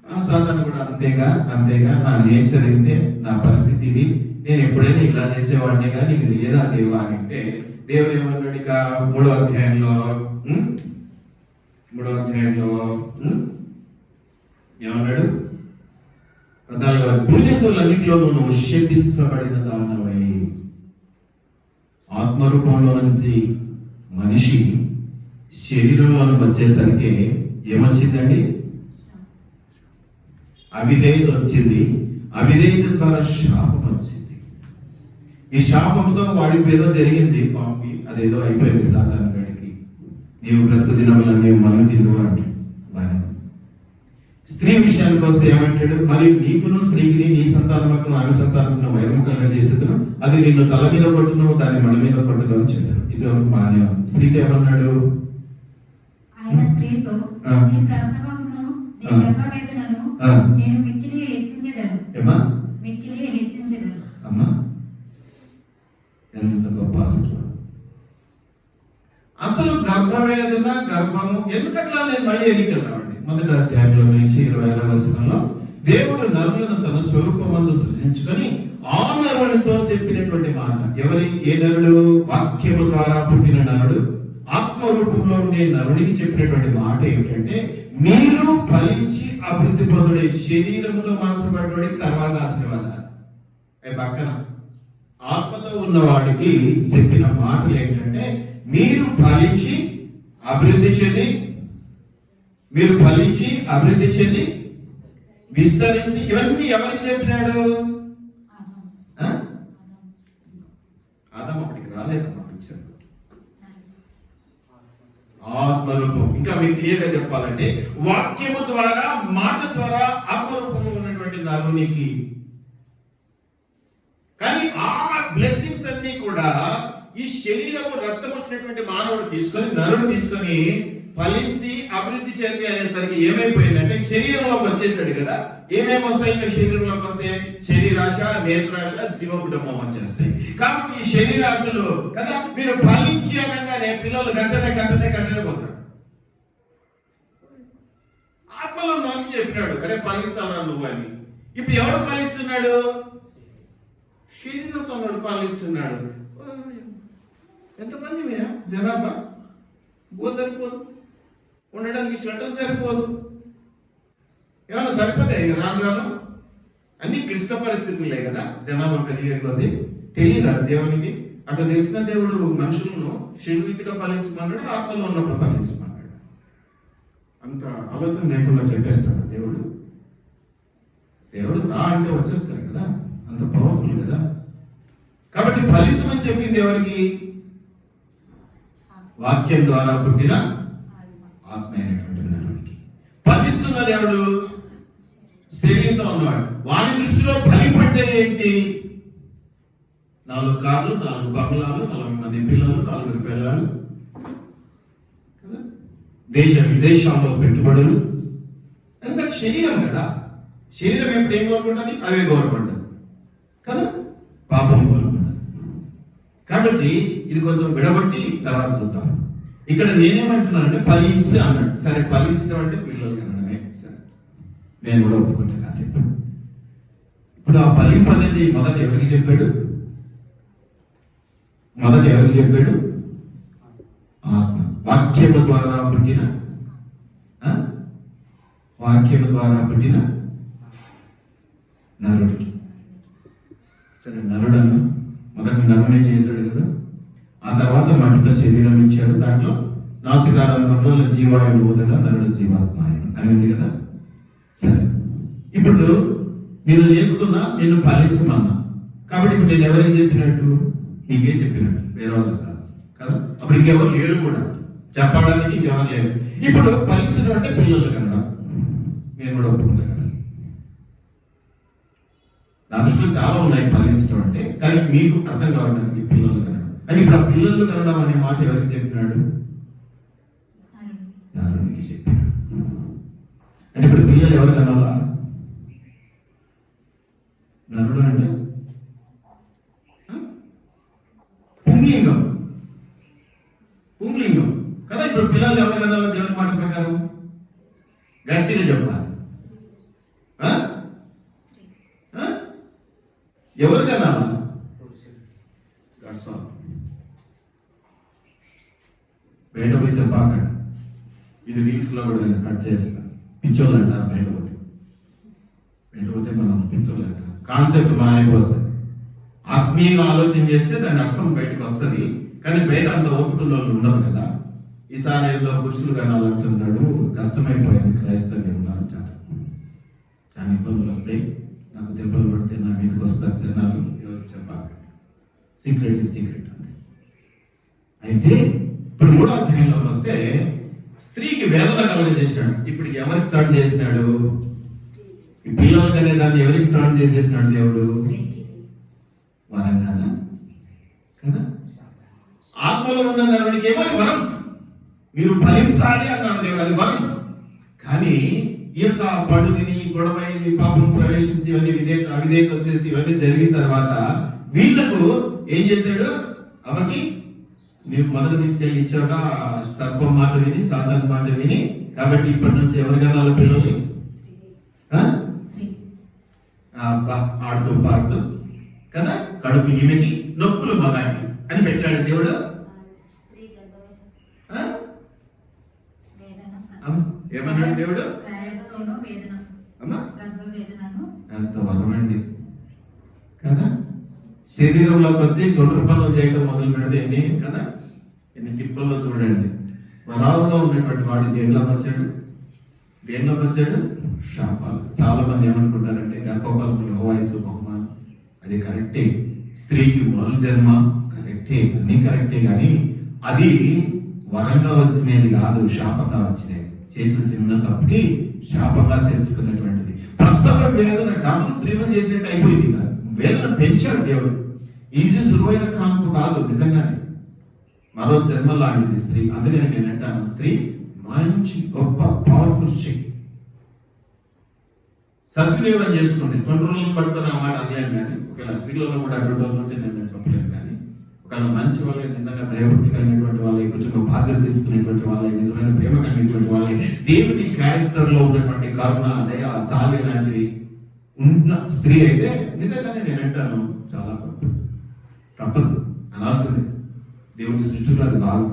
ఆ సాతాను కూడా అంతేగా నా నేచర్ అయితే, నా పరిస్థితి ఇది, నేను ఎప్పుడైనా ఇలా చేసేవాడిని కానీ ఇది లేదా దేవా అని అంటే, దేవుడు ఏమన్నాడు ఇక మూడో అధ్యాయంలో ఏమన్నాడు? 14 భూజంతువులన్నింటిలోనూ నువ్వు శపించబడిన దానవై. ఆత్మరూపంలో నుంచి మనిషి శరీరంలోకి వచ్చేసరికి ఏమొచ్చిందండి? అవిధేయత వచ్చింది. అవిధేయత ద్వారా శాపం వచ్చింది. ఈ శాపంతో వాడికి ఏదో జరిగింది, పాపి అదేదో అయిపోయింది. సాధారణ గడికి నీవు బ్రతుకు దినములను నీవు మనం తిందువు అంటే స్త్రీ విషయానికి వస్తే ఏమంటాడు? మరి నీకును స్త్రీకి నీ సంతానమును ఆమె సంతానమును వైరముఖంగా చేసేదను, అది నిన్ను తల మీద కొట్టును, దాన్ని మన మీద కొట్టును అని చెప్పారు. ఇది బాగానే ఉంది. స్త్రీకి ఏమన్నాడు? ఎంత గొప్ప అసలు గర్భవేదన, గర్భము ఎందుకట్లా? నేను మళ్ళీ ఎన్నికెళ్తామండి. మొదటి అధ్యాయంలో నుంచి 20వ వచనంలో దేవుడు నరులను తన స్వరూపమందు సృజించుకొని ఆ నరునితో చెప్పినటువంటి మాట. ఏ నరుడు? వాక్యము ద్వారా పుట్టిన నరుడు ఆత్మరూపంలో ఉండే నరునికి చెప్పినటువంటి మాట ఏమిటంటే, మీరు ఫలించి అభివృద్ధి పొందుడే, శరీరముతో మాంసపడినవాడికి తర్వాత ఆశీర్వాదాలు. పక్కన ఆత్మతో ఉన్నవాడికి చెప్పిన మాటలు ఏంటంటే, మీరు ఫలించి అభివృద్ధి చెంది విస్తరించి. ఇవన్నీ ఎవరికి చెప్పినాడు? ఆదాము అప్పటికి రాలేదమ్మా పిక్చర్. ఆత్మరూపం. ఇంకా మీకు క్లియర్ గా చెప్పాలంటే, వాక్యము ద్వారా, మాట ద్వారా ఆత్మరూపంలో ఉన్నటువంటి నరునికి. కానీ ఆ బ్లెస్సింగ్స్ అన్ని కూడా ఈ శరీరము, రక్తం వచ్చినటువంటి మానవుడు నరుడు తీసుకొని ఫలించి అభివృద్ధి చెంది అనేసరికి ఏమైపోయిందంటే, శరీరంలోకి వచ్చేసాడు కదా. ఏమేమి వస్తాయి ఇంకా శరీరంలోకి వస్తే? శరీరాశ, నేత్రాశ, జీవకుటుంబం వచ్చేస్తాయి. కాబట్టి ఈ శరీరాశలు కదా, మీరు ఫలించి అనగానే పిల్లలు గంటనే పోతారు. ఆత్మలో నాకు చెప్పినాడు, అరే ఫలించాలన్నా నువ్వు అని. ఇప్పుడు ఎవడు ఫలిస్తున్నాడు? శరీరంతో పాలిస్తున్నాడు. ఎంతమంది జనాభా? సరిపోదు, ఉండడానికి షెల్టర్ సరిపోదు. ఏమన్నా సరిపోతాయి ఇక రాను రాను అన్ని క్లిష్ట పరిస్థితులే కదా. జనాభా పెరిగే కొద్ది తెలియదా దేవునికి? అట్లా తెలిసిన దేవుడు మనుషులను శరీరీతిగా ఫలించమన్నాడు, ఆత్మలో ఉన్నప్పుడు ఫలించమన్నాడు. అంత ఆలోచన లేకుండా చెప్పేస్తాడు దేవుడు. దేవుడు రా అంటే వచ్చేస్తాడు కదా, అంత పవర్ఫుల్ కదా. కాబట్టి ఫలించమని చెప్పింది ఎవరికి? వాక్యం ద్వారా పుట్టిన ఆత్మ అయినటువంటి నరుడికి. ఫలిస్తున్న దేవుడు శరీరంతో ఉన్నవాడు. వాడి దృష్టిలో ఫలింపంటే ఏంటి? 4 కార్లు, 4 బంగ్లాలు, 40 మంది పిల్లలు, 4 పిల్లలు, దేశ విదేశాల్లో పెట్టుబడులు. ఎందుకంటే శరీరం కదా, శరీరం ఎప్పుడు ఏం కోరుకుంటుంది? అవే కోరుకుంటుంది కదా, పాపం కోరుకుంటుంది. కాబట్టి ఇది కొంచెం విడగొట్టి తర్వాత చూద్దాం. ఇక్కడ నేనేమంటున్నానంటే ఫలించి అన్నాడు. సరే, ఫలించడం అంటే పిల్లలు కనడమే. సరే, నేను కూడా ఒప్పుకుంటా కాసేపు. ఇప్పుడు ఆ ఫలింపు అనేది మొదట ఎవరికి చెప్పాడు? ఆత్మ. వాక్యము ద్వారా పుట్టిన నరుడికి. సరే, నరుడను మొదటి నరుడే చేశాడు కదా. ఆ తర్వాత మట్టిలో శరీరం ఇచ్చాడు. దాంట్లో నాసికారంలో జీవాయువు ఊదగా నరుడు జీవాత్మాయం అని ఉంది కదా. సరే, ఇప్పుడు మీరు చేసుకున్నా నేను ఫలించమన్నా. కాబట్టి ఇప్పుడు నేను ఎవరికి చెప్పినట్టు? నీకే చెప్పినట్టు, వేరే వాళ్ళ కాదు కదా. అప్పుడు ఇంకెవరు లేరు కూడా చెప్పడానికి, ఇంకెవరు లేరు. ఇప్పుడు ఫలించడం అంటే పిల్లలు కన్నా నేను కూడా ఒప్పుకుంటా కదా. నా దృష్టిలో చాలా ఉన్నాయి ఫలించడం అంటే, కానీ మీకు అర్థం కావడానికి పిల్లలు కనడం అంటే. ఇప్పుడు ఆ పిల్లలు కనడం అనే మాట ఎవరికి చెప్పినాడు? నరునికి చెప్పినాడు. అంటే ఇప్పుడు పిల్లలు ఎవరు కనాలా? నరుడు అంటే పుంలింగం కదా. ఇప్పుడు పిల్లలు ఎవరు కనాలా? దేవుని మాట ప్రకారం గట్టిగా చెప్పాలి. ఎవరు కనాలా? బయట పోయి చెప్పాకండి. ఇది రీల్స్ లో కూడా నేను కట్ చేస్తాను. పిచ్చోళ్ళు అంటారు బయట పోతే మనం పిచ్చోళ్ళు అంటారు. కాన్సెప్ట్ మారిపోతుంది. ఆత్మీయంగా ఆలోచన చేస్తే దాని అర్థం బయటకు వస్తుంది. కానీ బయట అంత ఓపికల్లో ఉండదు కదా. ఈసారి ఏదో పురుషులు కనాలంటున్నాడు. కష్టమైపోయింది. క్రైస్తవ్యం ఉన్నారు చాలా ఇబ్బందులు వస్తాయి. నాకు దెబ్బలు పడితే నా మీదకి వస్తారు జనాలు. ఎవరికి చెప్పాలి? సీక్రెట్ అంతే. అయితే ఇప్పుడు 3వ అధ్యాయంలో వస్తే స్త్రీకి వేదన కలుగజేసినాడు. ఇప్పుడు ఎవరికి టర్న్ చేసినాడు? ఈ పిల్లలకి అనే దాన్ని ఎవరికి టర్న్ చేసేసినాడు దేవుడు? వరంగానా కదా. ఆత్మలో ఉన్న నరుడికి ఏమో వరం, మీరు ఫలించాలి అన్నాడు దేవుడు. అది వరం. కానీ ఈ యొక్క పడుదిని గొడవ పాపం ప్రవేశించి ఇవన్నీ అవిధేయత వచ్చేసి ఇవన్నీ జరిగిన తర్వాత వీళ్లకు ఏం చేశాడు? అవకి నీవు మొదటి తీసుకెళ్ళి ఇచ్చాక సర్పం మాట విని, సాతాను మాట విని, కాబట్టి ఇప్పటి నుంచి ఎవరి కనాల పిల్లల్ని ఆడుతూ పాడుతూ కదా, కడుపు ఈమెకి నొప్పులు మగానికి అని పెట్టాడు దేవుడు. ఏమన్నాడు దేవుడు? అంత వరమండి కదా. శరీరంలోకి వచ్చి 9 రూపాయలు చేయడం మొదలు పెడితే ఎన్ని కదా, ఎన్ని తిప్పల్లో చూడండి. వరాలలో ఉన్నటువంటి వాడు దేనిలోకి వచ్చాడు? శాపాలు. చాలా మంది ఏమనుకుంటారంటే గర్భఫలము యెహోవా ఇచ్చు బహుమానం. అది కరెక్టే. స్త్రీకి మరు జన్మ కరెక్టే, అన్ని కరెక్టే. కానీ అది వరంగా వచ్చినది కాదు, శాపంగా వచ్చినది. చేసిన చిన్న తప్పుకి శాపంగా తెలుసుకున్నటువంటిది. ప్రసవ వేదన డబుల్ త్రివం చేసినట్టు అయిపోయింది కాదు. వేదన పెంచాడు దేవుడు. ఈజీ సులువైన కాన్పు కాదు నిజంగానే. మరో జన్మ లాంటిది స్త్రీ. అందుకని నేను అంటాను, స్త్రీ మంచి గొప్ప పవర్ఫుల్ శక్తి. సద్వినియోగం చేసుకోండి. 20 రోజులు పడుతున్న మాట అన్యాయం. కానీ ఒకవేళ స్త్రీలలో కూడా అటువంటి వాళ్ళు ఉంటే నేను చెప్పలేను. కానీ ఒకవేళ మంచి వాళ్ళకి, నిజంగా దైవభక్తి కలిగినటువంటి వాళ్ళకి, కుటుంబ బాధ్యత తీసుకునేటువంటి వాళ్ళకి, నిజమైన ప్రేమ కలిగినటువంటి వాళ్ళకి, దేవుని క్యారెక్టర్ లో ఉన్నటువంటి కరుణ, దయ, చాలి లాంటివి ఉన్న స్త్రీ అయితే నిజంగానే నేను అంటాను చాలా గొప్ప. తప్పదు, అనాల్సిందే. దేవుని సృష్టిలో అది భాగం.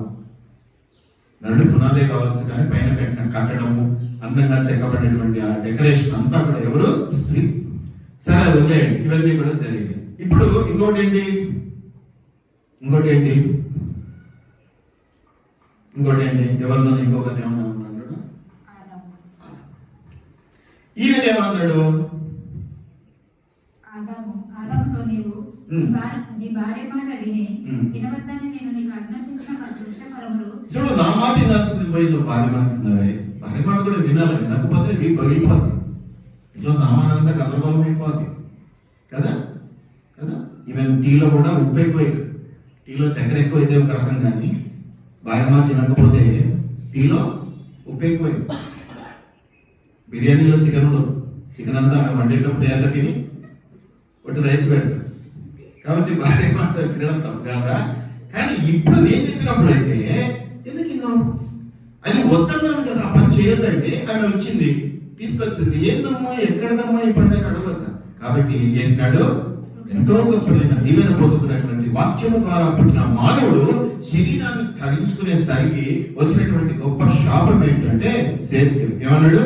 నరుడు పునాదే కావచ్చు, కానీ పైన కట్టిన కట్టడము, అందంగా చెక్కబడినటువంటి ఆ డెకరేషన్ అంతా కూడా ఎవరు? స్త్రీ. సరే, అది వదిలేయండి, ఇవన్నీ కూడా జరిగాయి. ఇప్పుడు ఇంకోటి ఏంటి? ఎవరినో ఇంకొకరిని ఏమన్నా ఉన్నాడు? ఈయన ఏమన్నాడు? చూడు, నా మాట వినాల్సింది పోయి నువ్వు భార్య మాట విన్నావే. భార్య మాట కూడా వినాలి, వినకపోతే నీ పగిలిపోతుంది, ఇంట్లో సామానంతా గందరగోళం అయిపోతుంది కదా. ఈవెన్ టీలో కూడా ఉప్పు ఎక్కువైంది, టీలో చక్కెర ఎక్కువైతే ఒక రకం, కానీ భార్య మాట వినకపోతే టీలో ఉప్పు ఎక్కువైంది. బిర్యానీలో చికెన్ అంతా వండేటప్పుడు ఎంత తిని ఒకటి రైస్ పెడతారు, కాబట్టి భార్య మాట వినడం తప్పు కాదా. కానీ ఇప్పుడు నేను చెప్పినప్పుడు అయితే ఎందుకు విన్నావు? అది వద్దన్నాను కదా, ఆ పని చేయొద్దంటే ఆమె వచ్చింది, తీసుకొచ్చింది. ఏందమ్మా, ఎక్కడదమ్మా ఈ పండుగ అడగద్దా. కాబట్టి ఏం చేసినాడు? ఎంతో గొప్పదైన దీవెన పొందుకున్నటువంటి వాక్యము ద్వారా పుట్టిన మానవుడు శరీరాన్ని ధరించుకునేసరికి వచ్చినటువంటి గొప్ప శాపం ఏంటంటే సేద్యం. ఏమన్నాడు?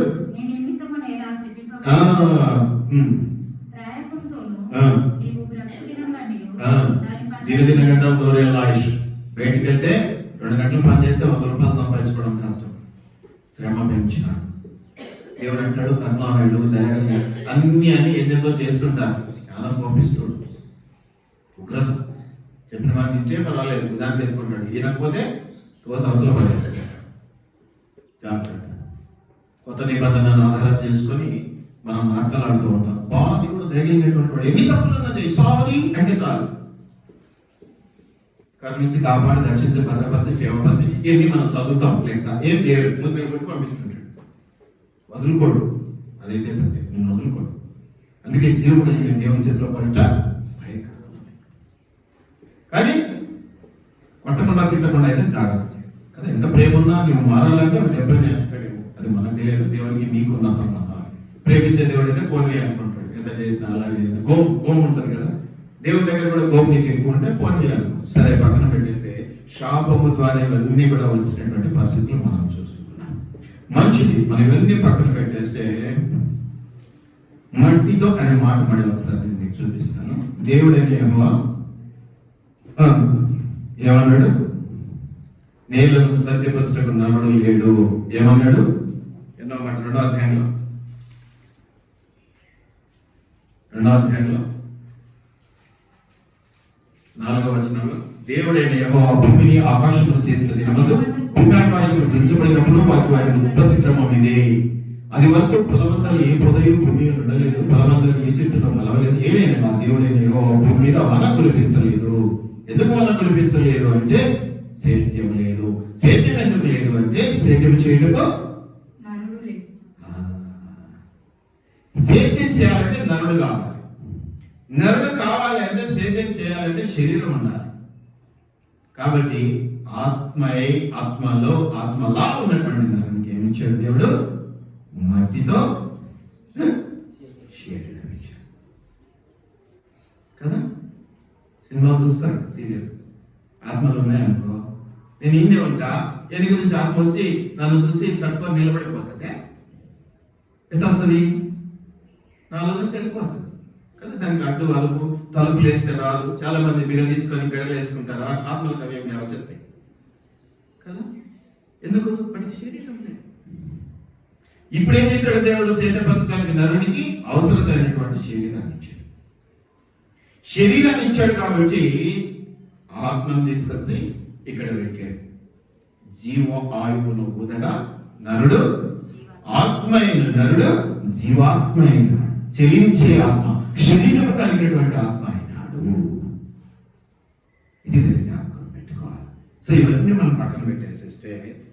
దినదిన గంటల ఆయుష్. బయటికి వెళ్తే 2 గంటలు పనిచేస్తే 100 రూపాయలు సంపాదించుకోవడం కష్టం. శ్రమ పెంచినాడు. దేవుడు అంటాడు, కర్మామయుడు, దయగలి అన్ని అని ఎందుకో చేస్తుంటారు. చాలా కోపిస్తుడు, ఉగ్రత. చెప్పిన మాట ఇచ్చే పర్వాలేదు, భుజాన్ని తెచ్చుకుంటాడు. ఈయనకపోతే సంవత్సరంలో పడేస్తాడు. జాగ్రత్త. కొత్త నిబంధనను ఆధారం చేసుకొని మనం మాట్లాడుతూ ఉంటాం. దేవుడు దయగలిగినటువంటి వాడు ఎన్ని తప్పులన్నా చేయి, సారీ అంటే చాలు. కరుణించి కాపాడి రక్షించి భద్రపరిచి చేయవలసి ఇవన్నీ మనం చదువుతాం. లెక్క ఏం చేయడు, ముందు కొట్టి పంపిస్తుంటాడు. వదులుకోడు, అదైతే సత్యం. నేను వదులుకోడు. అందుకే జీవుడు నేను దేవుని చేతిలో పడుట భయంకరం. కానీ కొట్టకుండా తిట్టకుండా అయితే జాగ్రత్త చేయాలి కదా. ఎంత ప్రేమ ఉన్నా నువ్వు మారాలంటే దెబ్బని వేస్తాడు. అది మనకు తెలియదు. దేవునికి నీకున్న సంబంధం. ప్రేమించే దేవుడు అయితే పోనీ అనుకుంటాడు. ఎంత చేసినా అలాగే చేసినా గోము ఉంటుంది కదా, దేవుని దగ్గర కూడా గోము నీకు ఎక్కువ ఉంటే పోనీ అనుకో. సరే, పక్కన పెట్టేస్తే శాపము ద్వారా ఇవన్నీ కూడా వచ్చినటువంటి పరిస్థితులు మనం చూస్తున్నాం. మంచిది, మనం ఇవన్నీ పక్కన పెట్టేస్తే మట్టితో అనే మాట మళ్ళీ ఒకసారి నేను మీకు చూపిస్తాను. దేవుడైన యెహోవా ఏమన్నాడు? నేలను సత్యపరచుటకు నరుడు లేడు. ఏమన్నాడు? ఎన్నో మాట 2వ అధ్యాయంలో 4వ వచనంలో దేవుడైన యెహోవా భూమిని ఆకాశమును చేసిన దినమందు భూమి ఆకాశములు సృజించబడినప్పుడు వారి ఉత్పత్తి క్రమం ఇదే. అది వరకు పొలమందరూ ఏ పొదయు భూమి ఉండలేదు, పొలమందరూ ఏ చెట్టును మలవలేదు. ఏదైనా దేవుడైన యెహోవా భూమి మీద వన కురిపించలేదు. ఎందుకు వన కురిపించలేదు అంటే సేద్యం లేదు. సేద్యం ఎందుకు లేదు అంటే సేద్యం చేయటకు సేద్యం చేయాలంటే నరుడు కావాలి. నరుడు కావాలి అంటే సేద్యం చేయాలంటే శరీరం ఉండాలి. కాబట్టి ఆత్మలో ఆత్మలా ఉన్నటువంటి నరునికి ఏమి ఇచ్చాడు దేవుడు? మట్టితో శరీరం ఇచ్చాడు కదా. సినిమా చూస్తాడు, సీరియల్. ఆత్మలు ఉన్నాయనుకో, నేను ఇండే ఉంటా, ఎన్ని గురించి ఆత్మ వచ్చి నన్ను చూసి తట్టుకొని నిలబడిపోతుంది. ఎట్లా వస్తుంది? నాలో నుంచి వెళ్ళిపోతుంది కదా. దానికి అడ్డు అలుపు, తలుపులు వేస్తే రాదు. చాలా మంది బిగ తీసుకొని గడలు వేసుకుంటారు. ఆత్మలకు అవి ఏమి వచ్చేస్తాయి కదా. ఎందుకు? వాటికి శరీరం లేదు. ఇప్పుడు ఏం చేశాడు దేవుడు? సేద్యపరచడానికి నరునికి అవసరమైనటువంటి శరీరాన్ని ఇచ్చాడు. శరీరాన్ని ఇచ్చాడు కాబట్టి ఆత్మను తీసుకొచ్చి ఇక్కడ పెట్టాడు. జీవ ఆయువును ఊదగా నరుడు ఆత్మైన నరుడు జీవాత్మైన చలించే ఆత్మ, శరీరం కలిగినటువంటి ఆత్మ అయినాడు. ఇది జ్ఞాపకం పెట్టుకోవాలి. సో ఇవన్నీ మనం పక్కన పెట్టేసేస్తే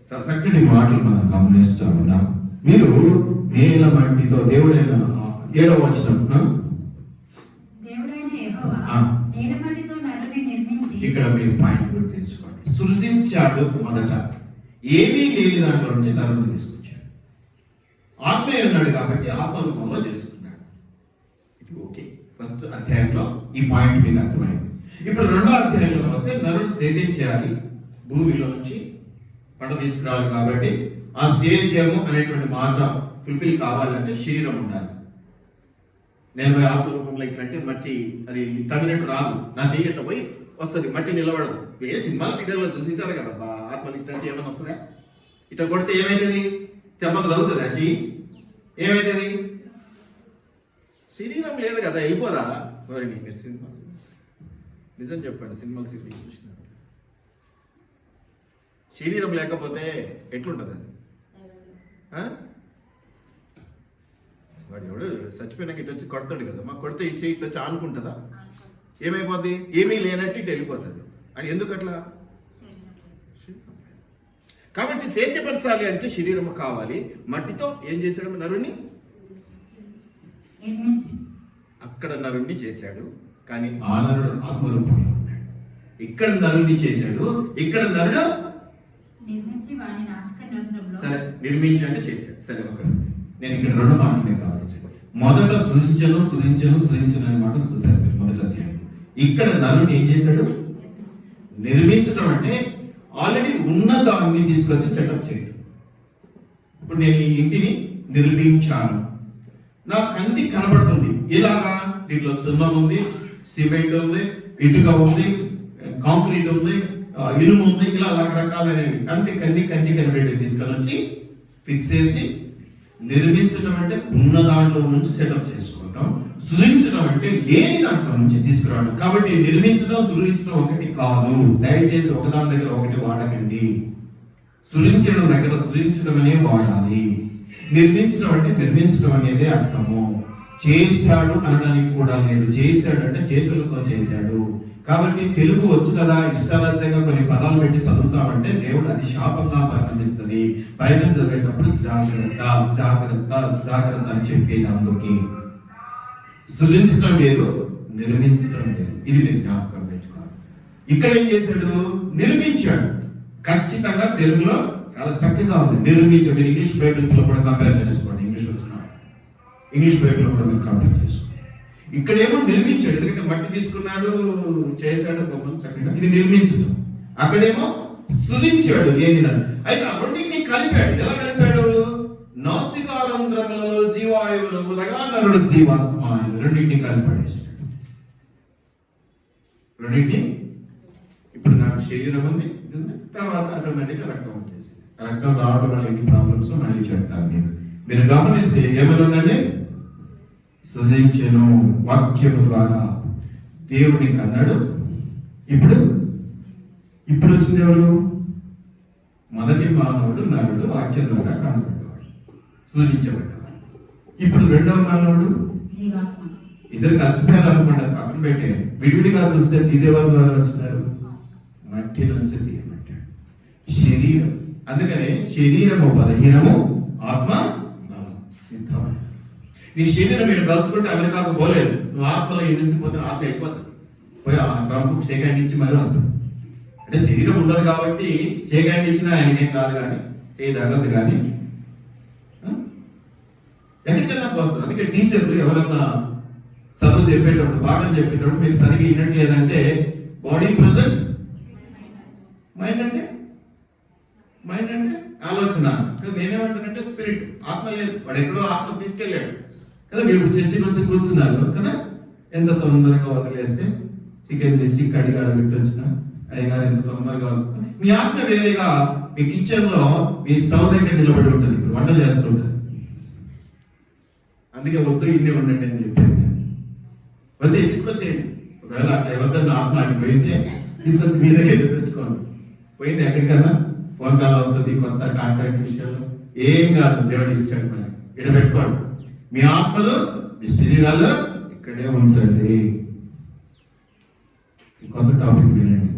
చక్కటి మాటలు మనం గమనిస్తూ ఉన్నాం. మీరు నేల మట్టితో దేవుడైన 7వ వచనం ఇక్కడ మీరు పాయింట్ గుర్తించుకోండి. సృజించాడు మొదట, ఏమీ లేని దాంట్లో నుంచి నరుని తీసుకొచ్చాడు. ఆత్మ ఉన్నాడు కాబట్టి ఆత్మ రూపంలో చేసుకున్నాడు. ఇది ఓకే. ఫస్ట్ అధ్యాయంలో ఈ పాయింట్ మీకు అర్థమైంది. ఇప్పుడు 2వ అధ్యాయంలో వస్తే నరుడు సేద్యం చేయాలి, భూమిలో నుంచి పంట తీసుకురావాలి. కాబట్టి ఆ సేద్యము అనేటువంటి మాట ఫుల్ఫిల్ కావాలంటే శరీరం ఉండాలి. నేను ఆత్మ రూపంలో ఇట్లంటే మట్టి అది తగినట్టు రాదు. నా చెయ్యట పోయి వస్తుంది, మట్టి నిలబడదు. ఏ సినిమాలు సీరియల్లో చూసించారు కదా, ఆత్మలు ఇట్లాంటి ఏమైనా వస్తుందా? ఇట్లా కొడితే ఏమైతుంది? చెప్పక తగ్గుతుంది. అది ఏమైతుంది? శరీరం లేదు కదా, వెళ్ళిపోదా? మరి మీరు సినిమా నిజం చెప్పండి, సినిమాలు సీరియల్ చూసినారు. శరీరం లేకపోతే ఎట్లుంటుంది అది? వాడు ఎవడు చచ్చిపోయినాక ఇటు వచ్చి కొడతాడు కదా, మాకు కొడితే ఇచ్చే ఇట్లా వచ్చి ఆనుకుంటుందా? ఏమైపోద్ది? ఏమీ లేనట్టు ఇటు వెళ్ళిపోతుంది. అని ఎందుకు అట్లా? కాబట్టి సేద్యపరచాలి అంటే శరీరం కావాలి. మట్టితో ఏం చేశాడు? నరుణ్ణి అక్కడ నరుణ్ణి చేశాడు, కానీ ఆ నరుడు ఆత్మరూపంలో ఉన్నాడు. ఇక్కడ నరుణ్ణి చేశాడు, ఇక్కడ నరుడు సరే నిర్మించి అంటే చేశాడు. సరే ఒక నేను ఇక్కడ రెండు మాటలు మీకు ఆలోచించండి. మొదట సృజించను అనే మాట చూశారు మీరు మొదటి అధ్యాయం. ఇక్కడ నరుని ఏం చేశాడు? నిర్మించడం అంటే ఆల్రెడీ ఉన్న దాన్ని తీసుకొచ్చి సెటప్ చేయడం. ఇప్పుడు నేను ఈ ఇంటిని నిర్మించాను, నా కంటి కనబడుతుంది. ఇలాగా దీంట్లో సున్నం ఉంది, సిమెంట్ ఉంది, ఇటుక ఉంది, కాంక్రీట్ ఉంది, ఇనుము ఉంది, ఇలా రకరకాలైనవి కంటి కనిపెట్టి తీసుకొని వచ్చి ఫిక్స్ చేసి నిర్మించడం అంటే ఉన్న దాంట్లో నుంచి సెటప్ చేసుకోవటం. సృజించడం అంటే లేని దాంట్లో నుంచి తీసుకురావడం. కాబట్టి నిర్మించడం సృజించడం ఒకటి కాదు. దయచేసి ఒకదాని దగ్గర ఒకటి వాడకండి. సృజించడం దగ్గర సృజించడం అనే వాడాలి. నిర్మించడం అంటే నిర్మించడం అనేది అర్థము. చేశాడు అనడానికి కూడా లేదు. చేశాడు అంటే చేతులతో చేశాడు. కాబట్టి తెలుగు వచ్చు కదా, ఇష్టారాజ్యంగా కొన్ని పదాలు పెట్టి చదువుతామంటే దేవుడు అది శాపంగా పరిణమిస్తుంది. బైబిల్ చదివేటప్పుడు జాగ్రత్త అని చెప్పేది. అందుకే సృజించడం వేరు, నిర్మించడం వేరు. ఇది నేను జ్ఞాపకం తెచ్చుకోవాలి. ఇక్కడ ఏం చేశాడు? నిర్మించాడు. ఖచ్చితంగా తెలుగులో చాలా చక్కగా ఉంది. నిర్మించాడు. ఇంగ్లీష్ బైబిల్స్ లో కూడా కంపేర్ చేసుకోండి. ఇంగ్లీష్ బైబిల్ లో కూడా మీరు కంపేర్ చేసుకోండి. ఇక్కడేమో నిర్మించాడు, ఎందుకంటే మట్టి తీసుకున్నాడు, చేశాడు, బొమ్మను చక్కగా. ఇది నిర్మించడం. అక్కడేమో సృజించాడు. అయితే ఆ రెండింటిని కలిపాడు. ఎలా కలిపాడు? నాసికారంధ్రములలో జీవాయువులు ఉదగా నరుడు జీవాత్మ, రెండింటిని కలిపాడేసాడు. రెండింటిని. ఇప్పుడు నాకు శరీరం ఉంది, తర్వాత ఆటోమేటిక్గా రక్తం వచ్చేసింది. రక్తం రావడం వల్ల ఎన్ని ప్రాబ్లమ్స్ మళ్ళీ చెప్తాను. మీరు గమనిస్తే ఏమైనా ఉందండి? సృజించెను వాక్యము ద్వారా దేవుని కన్నాడు. ఇప్పుడు వచ్చింది ఎవరు? మొదటి మానవుడు నరుడు వాక్యం ద్వారా కనబడ్డవాడు, సృజించబడ్డవాడు. ఇప్పుడు రెండవ మానవుడు ఇద్దరు కలిసిపోయారు అనుకోండి, పక్కన పెట్టేయండి. విడివిడిగా చూస్తే ఇదేవారి ద్వారా వచ్చినారు? మట్టి నుంచి తీయబడ్డాడు. శరీరం. అందుకనే శరీరము బలహీనము, ఆత్మ సిద్ధమైన. నీ శరీరం మీరు తలుచుకుంటే అమెరికాకు పోలేదు. నువ్వు ఆత్మలో ఎదించిపోతే ఆత్మ అయిపోతుంది. పోయి ఆ ట్రంప్ షేక్ హ్యాండ్ ఇచ్చి మరీ వస్తుంది. అంటే శరీరం ఉండదు కాబట్టి షేక్ హ్యాండ్ ఇచ్చినా ఆయనకేం కాదు, కానీ చేయదగదు. కానీ ఎక్కడికైనా వస్తుంది. అందుకే టీచర్లు ఎవరన్నా చదువు చెప్పేటప్పుడు, పాఠం చెప్పేటప్పుడు మీరు సరిగ్గా వినట్లేదంటే బాడీ ప్రెజెంట్, మైండ్ అంటే ఆలోచన. నేనేమంటానంటే స్పిరిట్, ఆత్మ లేదు. వాడు ఎక్కడో ఆత్మ తీసుకెళ్ళాడు కదా. మీరు చర్చికి వచ్చి కూర్చున్నారు కదా, ఎంత తొందరగా వదిలేస్తే చికెన్ తెచ్చి కడిగాడ పెట్టి వచ్చిన అయ్యగారు ఎంత తొందరగా. మీ ఆత్మ వేరేగా మీ కిచెన్ లో మీ స్టవ్ దగ్గర నిలబడి ఉంటుంది, ఇప్పుడు వంట చేస్తుంటుంది. అందుకే వద్దు ఇన్నే ఉండండి అని చెప్పాను. వచ్చి తీసుకొచ్చేయండి. ఒకవేళ అట్లా ఎవరిదన్నా ఆత్మ అని పోయించే తీసుకొచ్చి మీ దగ్గర తెచ్చుకోండి. పోయింది ఎక్కడికన్నా ఫోన్ కాల్ వస్తుంది, కొత్త కాంటాక్ట్ విషయంలో ఏం కాదు. దేవుడు ఇచ్చాడు మనకి. ఇక్కడ పెట్టుకోండి. మీ ఆత్మలు మీ శరీరాలు ఇక్కడే ఉంచండి. కొత్త టాపిక్ వినండి.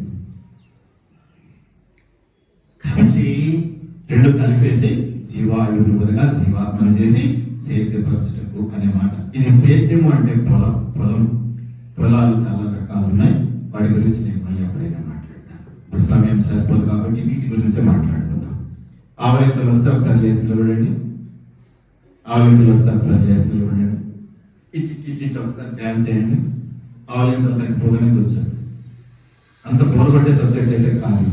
కాబట్టి రెండు కలిపేసి జీవాయువులు బదులుగా జీవాత్మను చేసి సేద్యపరచటకు అనే మాట. ఇది సేద్యము అంటే పొలాలు చాలా రకాలు ఉన్నాయి. వాటి గురించి నేను మళ్ళీ ఎప్పుడైనా మాట్లాడతాను. ఇప్పుడు సమయం సరిపోదు కాబట్టి వీటి గురించే మాట్లాడుకుందాం. ఆవలింతలు వస్తే ఒకసారి చేసి నిలబడండి. ఆవలింతలు వస్తే ఒకసారి చేసి నిలబడండి. ఇచ్చి ఒకసారి డ్యాన్స్ చేయండి. ఆవలింతలు తగ్గిపోగానే కూర్చోండి. అంత బోరగొట్టే సబ్జెక్ట్ అయితే కాదు,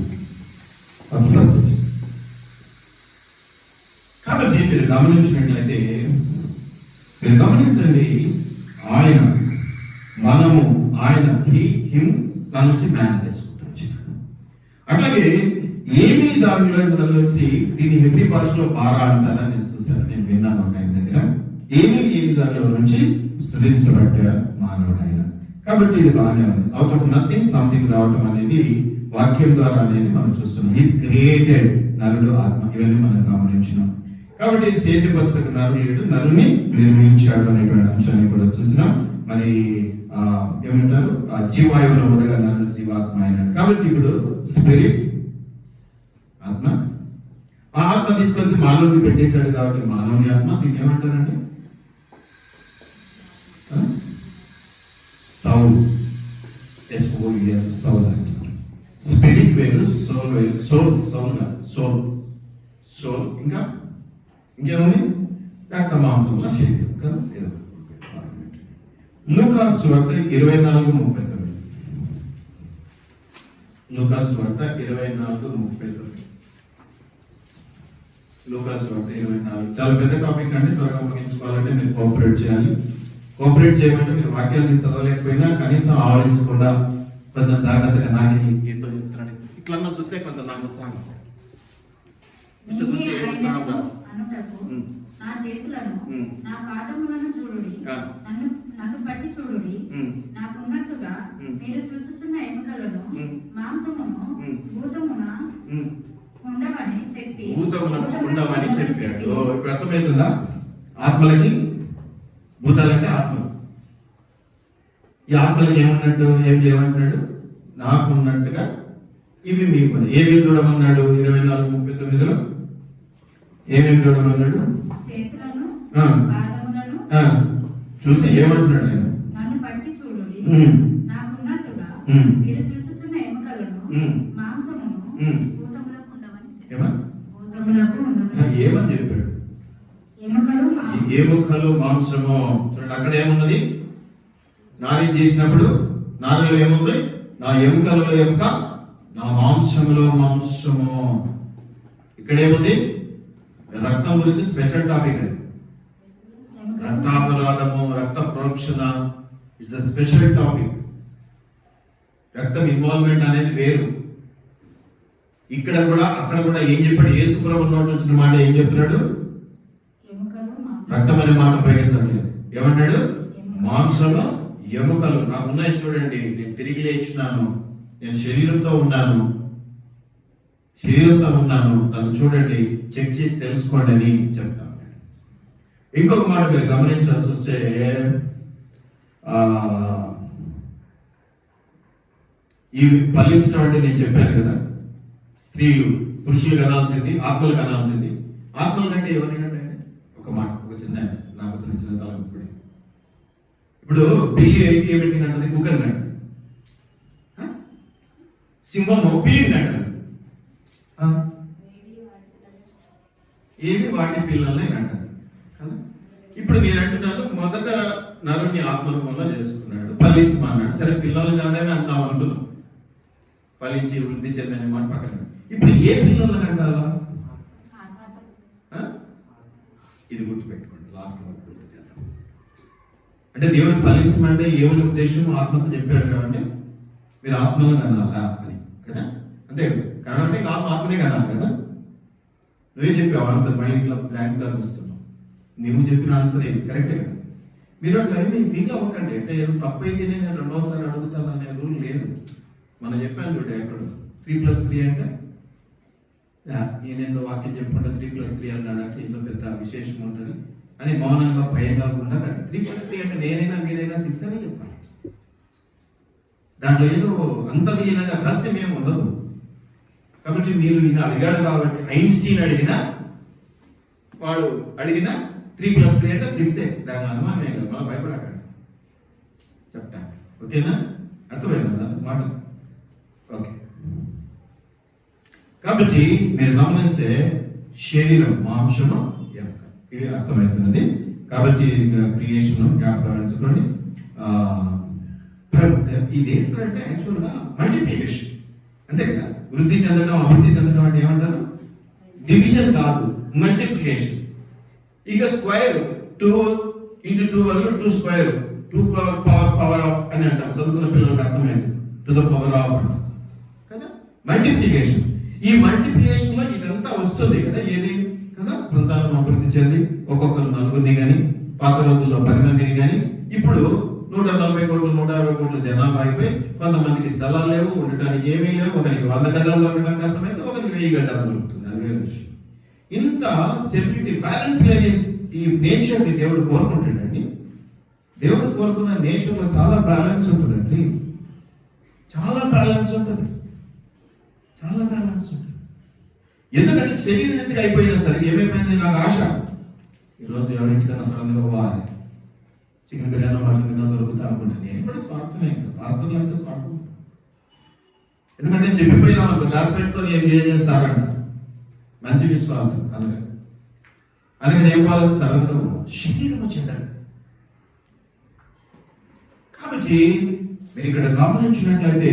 కొత్త సబ్జెక్ట్. మీరు గమనించినట్లయితే, మీరు గమనించండి, ఆయన మనము ఆయన హిమ్ దాని నుంచి మ్యాన్ చేసుకుంటూ వచ్చినాడు. అట్లాగే ఏమీ దానిలో వచ్చి దీన్ని హెబ్రీ భాషలో బారా అంటారని నేను చూశాను, నేను విన్నాను ఒక ఆయన దగ్గర. ఏమీ దానిలో నుంచి సృజించబడ్డ మానవుడు ఆయన. కాబట్టి ఇది బాగానే ఉంది. అవుట్ ఆఫ్ నథింగ్ సంథింగ్ రావటం అనేది వాక్యం ద్వారా అనేది మనం చూస్తున్నాం. ఈస్ క్రియేటెడ్, నరుడు ఆత్మ, ఇవన్నీ మనం గమనించినాం. కాబట్టి సేద్యపరచకు నరుడు లేడు, నరుని నిర్మించాడు అనేటువంటి అంశాన్ని కూడా చూసినాం. మరి ఏమంటారు, జీవాయువుల మొదగా నరుడు జీవాత్మ అయినాడు. కాబట్టి ఇప్పుడు స్పిరిట్ ఆత్మ, ఆ ఆత్మ తీసుకొచ్చి మానవుని పెట్టేశాడు. కాబట్టి మానవుని ఆత్మ దీన్ని ఏమంటారండి? సౌల్, SOUL, సౌల్ అంటారు. స్పిరిట్ వేరు, సోల్ వేరు. సోల్ ఇంకా ఇంకేముంది? రక్త మాంసముల శరీరం కదా. లూకాసు సువార్త 24:39. లూకాసు సువార్త 24:39. లూకాసు సువార్త 24. చాలా పెద్ద టాపిక్ అండి, త్వరగా ముగించుకోవాలంటే మీరు కోఆపరేట్ చేయాలి. కోఆపరేట్ చేయమంటే మీరు వాక్యాలను చదవలేకపోయినా కనీసం ఆవరించకుండా కొంచెం జాగ్రత్తగా నాకు ఏంటో చెప్తున్నాను. ఇట్లా చూస్తే కొంచెం నాకు ఉత్సాహం, ఇట్లా చూస్తే ఉత్సాహం రాదు. నా చేతులను నా పాదములను చూడుడి, నన్ను పట్టి చూడుడి, నాకున్నట్టుగా మీరు చూచుచున్న ఎముకలను మాంసమును భూతమున ఉండమని చెప్పాడు. ఇప్పుడు అర్థమవుతుందా? ఆత్మలకి, భూతాలంటే ఆత్మలు. ఈ ఆత్మలకి ఏమన్నట్టు, ఏం లేవంటున్నాడు? నాకున్నట్టుగా ఇవి మీకు. ఏమేమి చూడమన్నాడు? 24:39లో ఏమేమి చూడమన్నాడు? చూసి ఏమంటున్నాడు ఆయన? నన్ను పట్టి చూడుడి, నాకున్నట్టుగా మీరు చూచుచున్న ఎముకలను మాంసమును భూతములకు ఉండమని చెప్పాడు. ఏమని చెప్పాడు? ఎముకలు మాంసము. చూడండి, అక్కడ ఏమున్నది? నారి చేసినప్పుడు నారిలో ఏముంది? నా ఎముకలలో ఎముక, నా మాంసములో మాంసము. ఇక్కడ ఏముంది? రక్తం గురించి స్పెషల్ టాపిక్ అది. రక్తాపరాధము, రక్త ప్రోక్షణ ఇట్స్ అ స్పెషల్ టాపిక్. రక్తం ఇన్వాల్వ్మెంట్ అనేది వేరు. ఇక్కడ కూడా అక్కడ కూడా ఏం చెప్పాడు? యేసుప్రభు నోటి వచ్చిన మాట ఏం చెప్తున్నాడు? రక్తం అనే మాట ఉపయోగించట్లేదు. ఏమన్నాడు? మాంసంలో ఎముకలు నాకున్నాయి చూడండి, నేను తిరిగి లేచినాను, నేను శరీరంతో ఉన్నాను, నన్ను చూడండి, చెక్ చేసి తెలుసుకోండి అని చెప్తాను. ఇంకొక మాట మీరు గమనించాల్సి వస్తే, ఈ ఫలించడం అంటే నేను చెప్పాను కదా, స్త్రీలు పురుషులు కనాల్సింది, ఆత్మలు కనాల్సింది. ఆత్మల కంటే ఎవరైనా ఒక మాట, ఒక చిన్న నాకు చిన్న తలం. ఇప్పుడు పిల్లి ఏ పెట్టినట్టది? కుక్కర్ నట్టది. సింహము పిల్లి నట్టది. ఏమి వాటి పిల్లల్ని అంటారు కదా. ఇప్పుడు మీరు అంటున్నారు, మొదట నరుని ఆత్మరూపంలో చేసుకున్నాడు, ఫలించమన్నాడు. సరే, పిల్లలు కాదని అంటాం అనుకున్నాం, ఫలించి వృద్ధి చెందని మాట పక్కన. ఇప్పుడు ఏ పిల్లలని అంటారా? ఇది గుర్తుపెట్టుకోండి, లాస్ట్ వరకు గుర్తు చేద్దాం. అంటే దేవుడు ఫలించమంటే ఏమని ఉద్దేశం? ఆత్మకు చెప్పాడు కాబట్టి మీరు ఆత్మను కనాలా అని కదా. అంతే కదా, కనాలంటే ఆత్మనే కనాలి కదా. నువ్వే చెప్పావు ఆన్సర్, మళ్ళీ ఇట్లా బ్లాంక్గా చూస్తున్నావు. నువ్వు చెప్పిన ఆన్సర్ ఏది కరెక్టే కదా. మీరు అట్లా ఏమి ఫీల్ అవ్వకండి. అంటే ఏదో తప్పు అయితేనే నేను రెండోసారి అడుగుతాను అనే రూల్ లేదు. మనం చెప్పాను చూడండి, ఎక్కడ 3+3 అంటే నేనేందో వాక్యం చెప్పుకుంటా 3+3 అన్నాడంటే ఇంట్లో పెద్ద విశేషం ఉంటుంది అని మౌనంగా భయం కాకుండా 3+3 అంటే నేనైనా మీరైనా 6 అని చెప్పాలి. దాంట్లో ఏదో అంతర్లీనంగా రహస్యం ఏమి ఉండదు. కాబట్టి మీరు ఈయన అడిగాడు కాబట్టి, ఐన్స్టీన్ అడిగినా వాడు అడిగినా 3+3 అంటే 6. దాని అనుమానమే కదా, మనం భయపడకండి, చెప్తా. ఓకేనా? అర్థమైందా మాట? ఓకే. కాబట్టి మీరు గమనిస్తే శరీరం, మాంసము, ఎముక, ఇవి అర్థమవుతున్నది. కాబట్టి క్రియేషన్ జ్ఞాపకం. ఇది ఏంటంటే యాక్చువల్గా మల్టిప్లికేషన్, అంతే కదా. వృద్ధి చెందడం, అభివృద్ధి చెందడం అంటే ఏమంటారు? డివిజన్ కాదు, మల్టిప్లికేషన్. ఇక స్క్వేర్ 2 into 2 వల్ల 2 స్క్వేర్ 2 పవర్ ఆఫ్ అని అంటాం. చదువుకున్న పిల్లలకు అర్థమైంది. టు ద పవర్ ఆఫ్ కదా, మల్టిప్లికేషన్. ఈ మల్టిప్లికేషన్ లో ఇదంతా వస్తుంది కదా, ఏది కదా, సంతానం అభివృద్ధి చెంది ఒక్కొక్కరు 4 కానీ, పాత రోజుల్లో 10 మందిని కానీ, ఇప్పుడు 140 కోట్లు 150 కోట్ల జనాభా అయిపోయి కొంతమందికి స్థలాలు లేవు, ఉండటానికి ఏమీ లేవు. ఒకరికి 100 గజాలు ఉండడం కష్టమైతే ఒకరికి 1000 గజాలు దొరుకుతుంది. అది వేరే విషయం. ఇంత స్టెబిలిటీ, బ్యాలెన్స్ లేని ఈ నేచర్ ని దేవుడు కోరుకుంటాడండి. దేవుడు కోరుకున్న నేచర్ లో చాలా బ్యాలెన్స్ ఉంటుందండి. చాలా బ్యాలెన్స్ ఉంటుంది. చాలా బ్యాలెన్స్ ఉంటుంది. ఎందుకంటే శరీరానికి అయిపోయినా సరే ఏమైపోయింది, నాకు ఆశ ఈరోజు ఎవరింటికన్నా సడన్గా పోవాలి, చికెన్ బిర్యానీ మటన్ దొరుకుతా అనుకుంటాను. నేను కూడా స్వార్థమే కదా, పాస్టర్లు అంటే స్వార్థం. ఎందుకంటే చెప్పిపోయినా అనుకో దాచిపెట్టుకొని ఏం చేస్తారంట, మంచి విశ్వాసం. అందుకని ఏం వాళ్ళు సడన్గా శరీరం చెందాలి. కాబట్టి మీరు ఇక్కడ గమనించినట్లయితే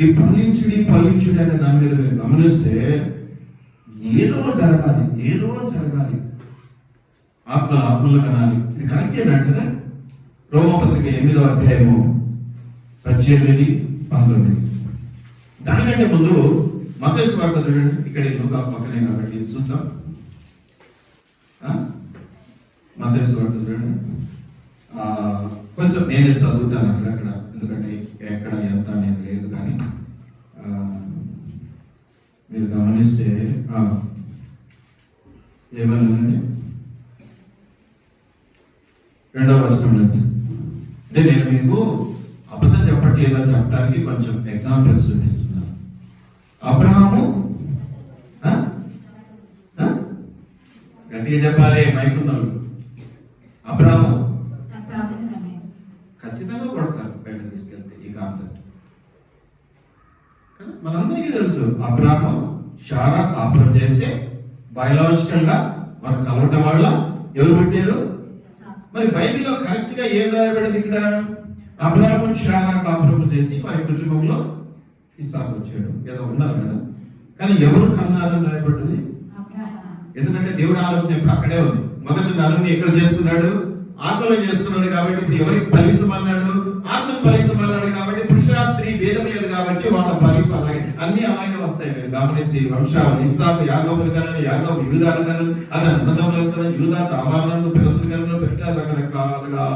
ఈ ఫలించుడి అనే దాని మీద మీరు గమనిస్తే ఏదో జరగాలి. ఆత్మలు కనాలి. ఇది కరెక్ట్ ఏంటంటే రోమపత్రిక 8వ అధ్యాయము 18, 19. దానికంటే ముందు మత్తయి సువార్త చూడండి. ఇక్కడ లూకా పక్కనే కాబట్టి చూద్దాం. మత్తయి సువార్త చూడండి. కొంచెం నేనే చదువుతాను అక్కడ, ఎందుకంటే ఎక్కడ ఎంత అనేది లేదు. కానీ మీరు గమనిస్తే ఏమన్నానండి, 2వ వచనం నుంచి. అంటే నేను మీకు అబద్ధం చెప్పట్లేదా చెప్పడానికి కొంచెం ఎగ్జాంపుల్స్ చూపిస్తున్నాను. అబ్రహాము, గట్టిగా చెప్పాలి మైకున్నారు. అబ్రహాము ఖచ్చితంగా కొడతారు బయట తీసుకెళ్తే ఈ కాన్సెప్ట్. మనందరికీ తెలుసు అబ్రహాము శారా కాపురం చేస్తే బయలాజికల్ గా వారు కలవటం వల్ల ఎవరు పెట్టారు. మరి బైబిల్లో కరెక్ట్ గా ఏం రాయబడింది ఇక్కడ, అబ్రహాము శారా కాపురం చేసి వారి కుటుంబంలో ఇస్సాకు వచ్చాడు ఏదో ఉన్నారు కదా. కానీ ఎవరు కన్నారని రాయబడింది. ఎందుకంటే దేవుడు ఆలోచన ఇప్పుడు అక్కడే ఉంది. మొదటి నలుగురిని ఎక్కడ చేసుకున్నాడు, ఆత్మలో చేసుకున్నాడు. కాబట్టి ఇప్పుడు ఎవరికి ఫలించమన్నాడు, ఆత్మను ఫలించమన్నాడు. కాబట్టి పురుష స్త్రీ భేదం లేదు కాబట్టి వాళ్ళ ఫలింపు అలాగే అన్ని అలాగే వస్తాయి. మీరు గమనిస్తే వంశావళి ఇస్సాకు యాకోబులు కనను, యాకోబు యూదాను కనను, అతని అన్నదమ్ములను కనను, యూదా తామారులను పిలుసులు కనను, పెట్టా రకరకాలుగా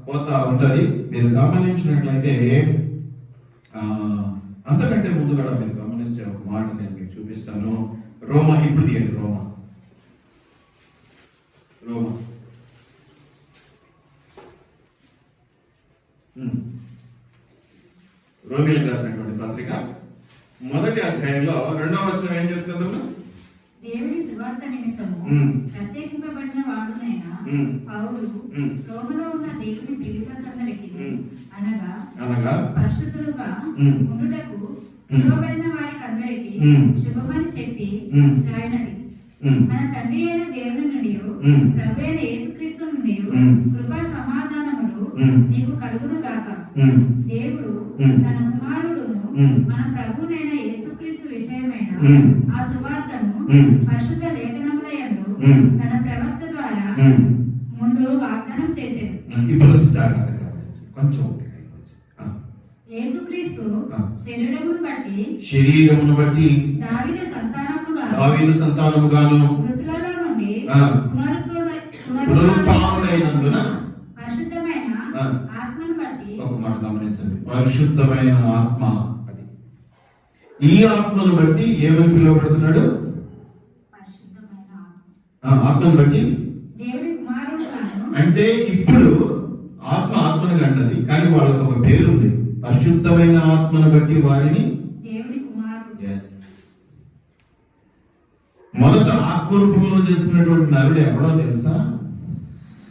పోతా ఉంటది. మీరు గమనించినట్లయితే అంతకంటే ముందు కూడా మీరు గమనిస్తే ఒక మాట నేను మీకు చూపిస్తాను. రోమా, ఇప్పుడు తీయండి రోమా రోమిలకు రాసినటువంటి పత్రిక 1వ అధ్యాయంలో 2వ వచనం ఏం చెప్తుందమ్మా? దేవుని సువార్త నిమిత్తము ప్రత్యేకింపబడిన వాడునైనా పౌలు రోమలో ఉన్న దేవుని పిలుపులందరికీ అనగా పరిశుద్ధులుగా ఉండుటకు పిలువబడిన వారికి అందరికీ శుభమని చెప్పి రాయనది. మన తండ్రి అయిన దేవుని నుండి ప్రభు అయిన యేసుక్రీస్తు నుండి కృపా సమాధానములు నీకు కలుగును గాక. దేవుడు తన కుమారుడును మన ప్రభువునైన యేసుక్రీస్తు విషయమైన ఆ సువార్తను పరిశుద్ధ లేఖనముల యందు తన ప్రవక్త ద్వారా ముందు వాగ్దానం చేసేది. యేసుక్రీస్తు శరీరమును బట్టి దావీదు సంతానముగాను మృతులలో నుండి పునరుత్థానుడైనందున పరిశుద్ధమైన ఆత్మను బట్టి. ఒక మాట గమనించండి, పరిశుద్ధమైన ఆత్మ. అది ఈ ఆత్మను బట్టి ఏమని పిలువబడుతున్నాడు? ఆత్మను బట్టి దేవుని కుమారుడు. అంటే ఇప్పుడు ఆత్మను కంటది, కానీ వాళ్ళకు ఒక పేరు ఉంది. పరిశుద్ధమైన ఆత్మను బట్టి వారిని దేవుని కుమారుడు. మొదట ఆత్మరూపంలో చేసుకున్నటువంటి నరుడు ఎవడో తెలుసా?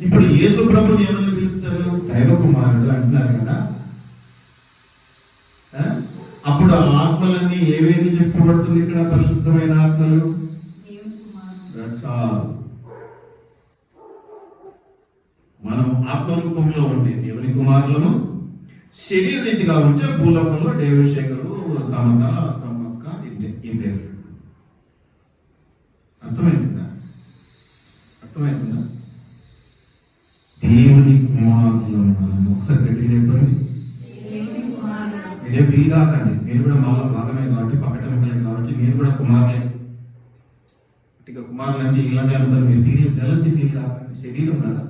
ఇప్పుడు యేసు ప్రభుని ఏమని పిలుస్తారు? దైవ కుమారుడు అంటున్నారు కదా. అప్పుడు ఆత్మలన్నీ ఏవేమి చెప్పబడుతుంది ఇక్కడ? పరిశుద్ధమైన ఆత్మలు. మనం ఆత్మరూపంలో ఉండే దేవుని కుమారులను, శరీర రీతిగా ఉంటే భూలోకంలో దేవశేఖరు, సమత, సమ్మక్క, ఈ పేరు. అర్థమైందా? దేవుని కుమారులు మనం. ఒకసారి గట్టిగా చెప్పండి. దేవుని కుమారుడు. మీరే ఫీల్ కాకండి, మీరు కూడా మాలో భాగమే కాబట్టి, పక్కటమే కాబట్టి మీరు కూడా కుమారులే. ఇక కుమారులు అంటే ఇలాగే అనుకోని మీరు ఫీల్ జలసీ ఫీల్ కాకండి. శరీరం కదా,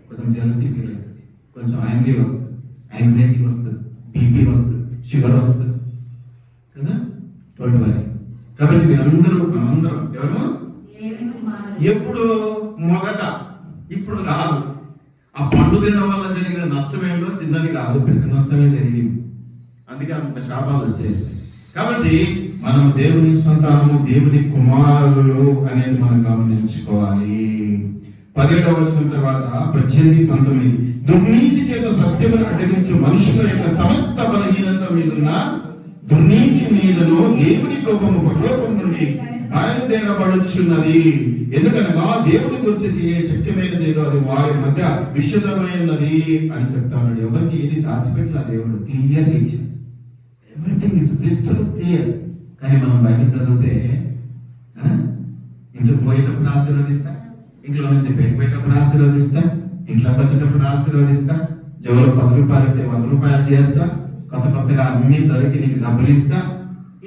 కొంచెం జలసీ ఫీల్ అవుతుంది, కొంచెం యాంగ్రీ వస్తుంది, యాంగ్జైటీ వస్తుంది, బీపీ వస్తుంది, షుగర్ వస్తుంది కదా. Don't worry. కాబట్టి మీరందరూ మనందరం ఎవరు దేవుని కుమారుడు. ఎప్పుడు మొదట, ఇప్పుడు కాదు. ఆ పండు తినడం వల్ల జరిగిన నష్టం ఏంటో చిన్నది కాదు, పెద్ద నష్టమే జరిగింది. అందుకే అంత శాపాలు వచ్చేసాయి. కాబట్టి మనం దేవుని సంతానము, దేవుని కుమారులు అనేది మనం గమనించుకోవాలి. 17వ వచనం తర్వాత 18, 19 దుర్నీతి చేత సత్యమును అడ్డగించు మనుషుల యొక్క సమస్త బలహీనత మీదున్న దుర్నీతి మీదను దేవుని కోపము పరలోకం నుండి బయలుదేరబడుచున్నది. ఎందుకనగా దేవుని గురించి ఏ శక్యమైనది ఏదో అది వారి మధ్య విశుద్ధమైనది అని చెప్తాడు. ఎవరికి ఏది దాచిపెట్టిన దేవుడు క్లియర్గా ఇచ్చింది. Everything is crystal clear. కానీ మనం బయట చదివితే ఇంట్లోకి పోయేటప్పుడు ఆశీర్వదిస్తా, ఇంట్లో నుంచి బయట పోయేటప్పుడు ఆశీర్వదిస్తా, ఇంట్లోకి వచ్చేటప్పుడు ఆశీర్వదిస్తా, జోలో 10 రూపాయలు అంటే 100 రూపాయలు చేస్తా, కొత్తగా అన్ని దొరికి నీకు డబ్బులు ఇస్తా.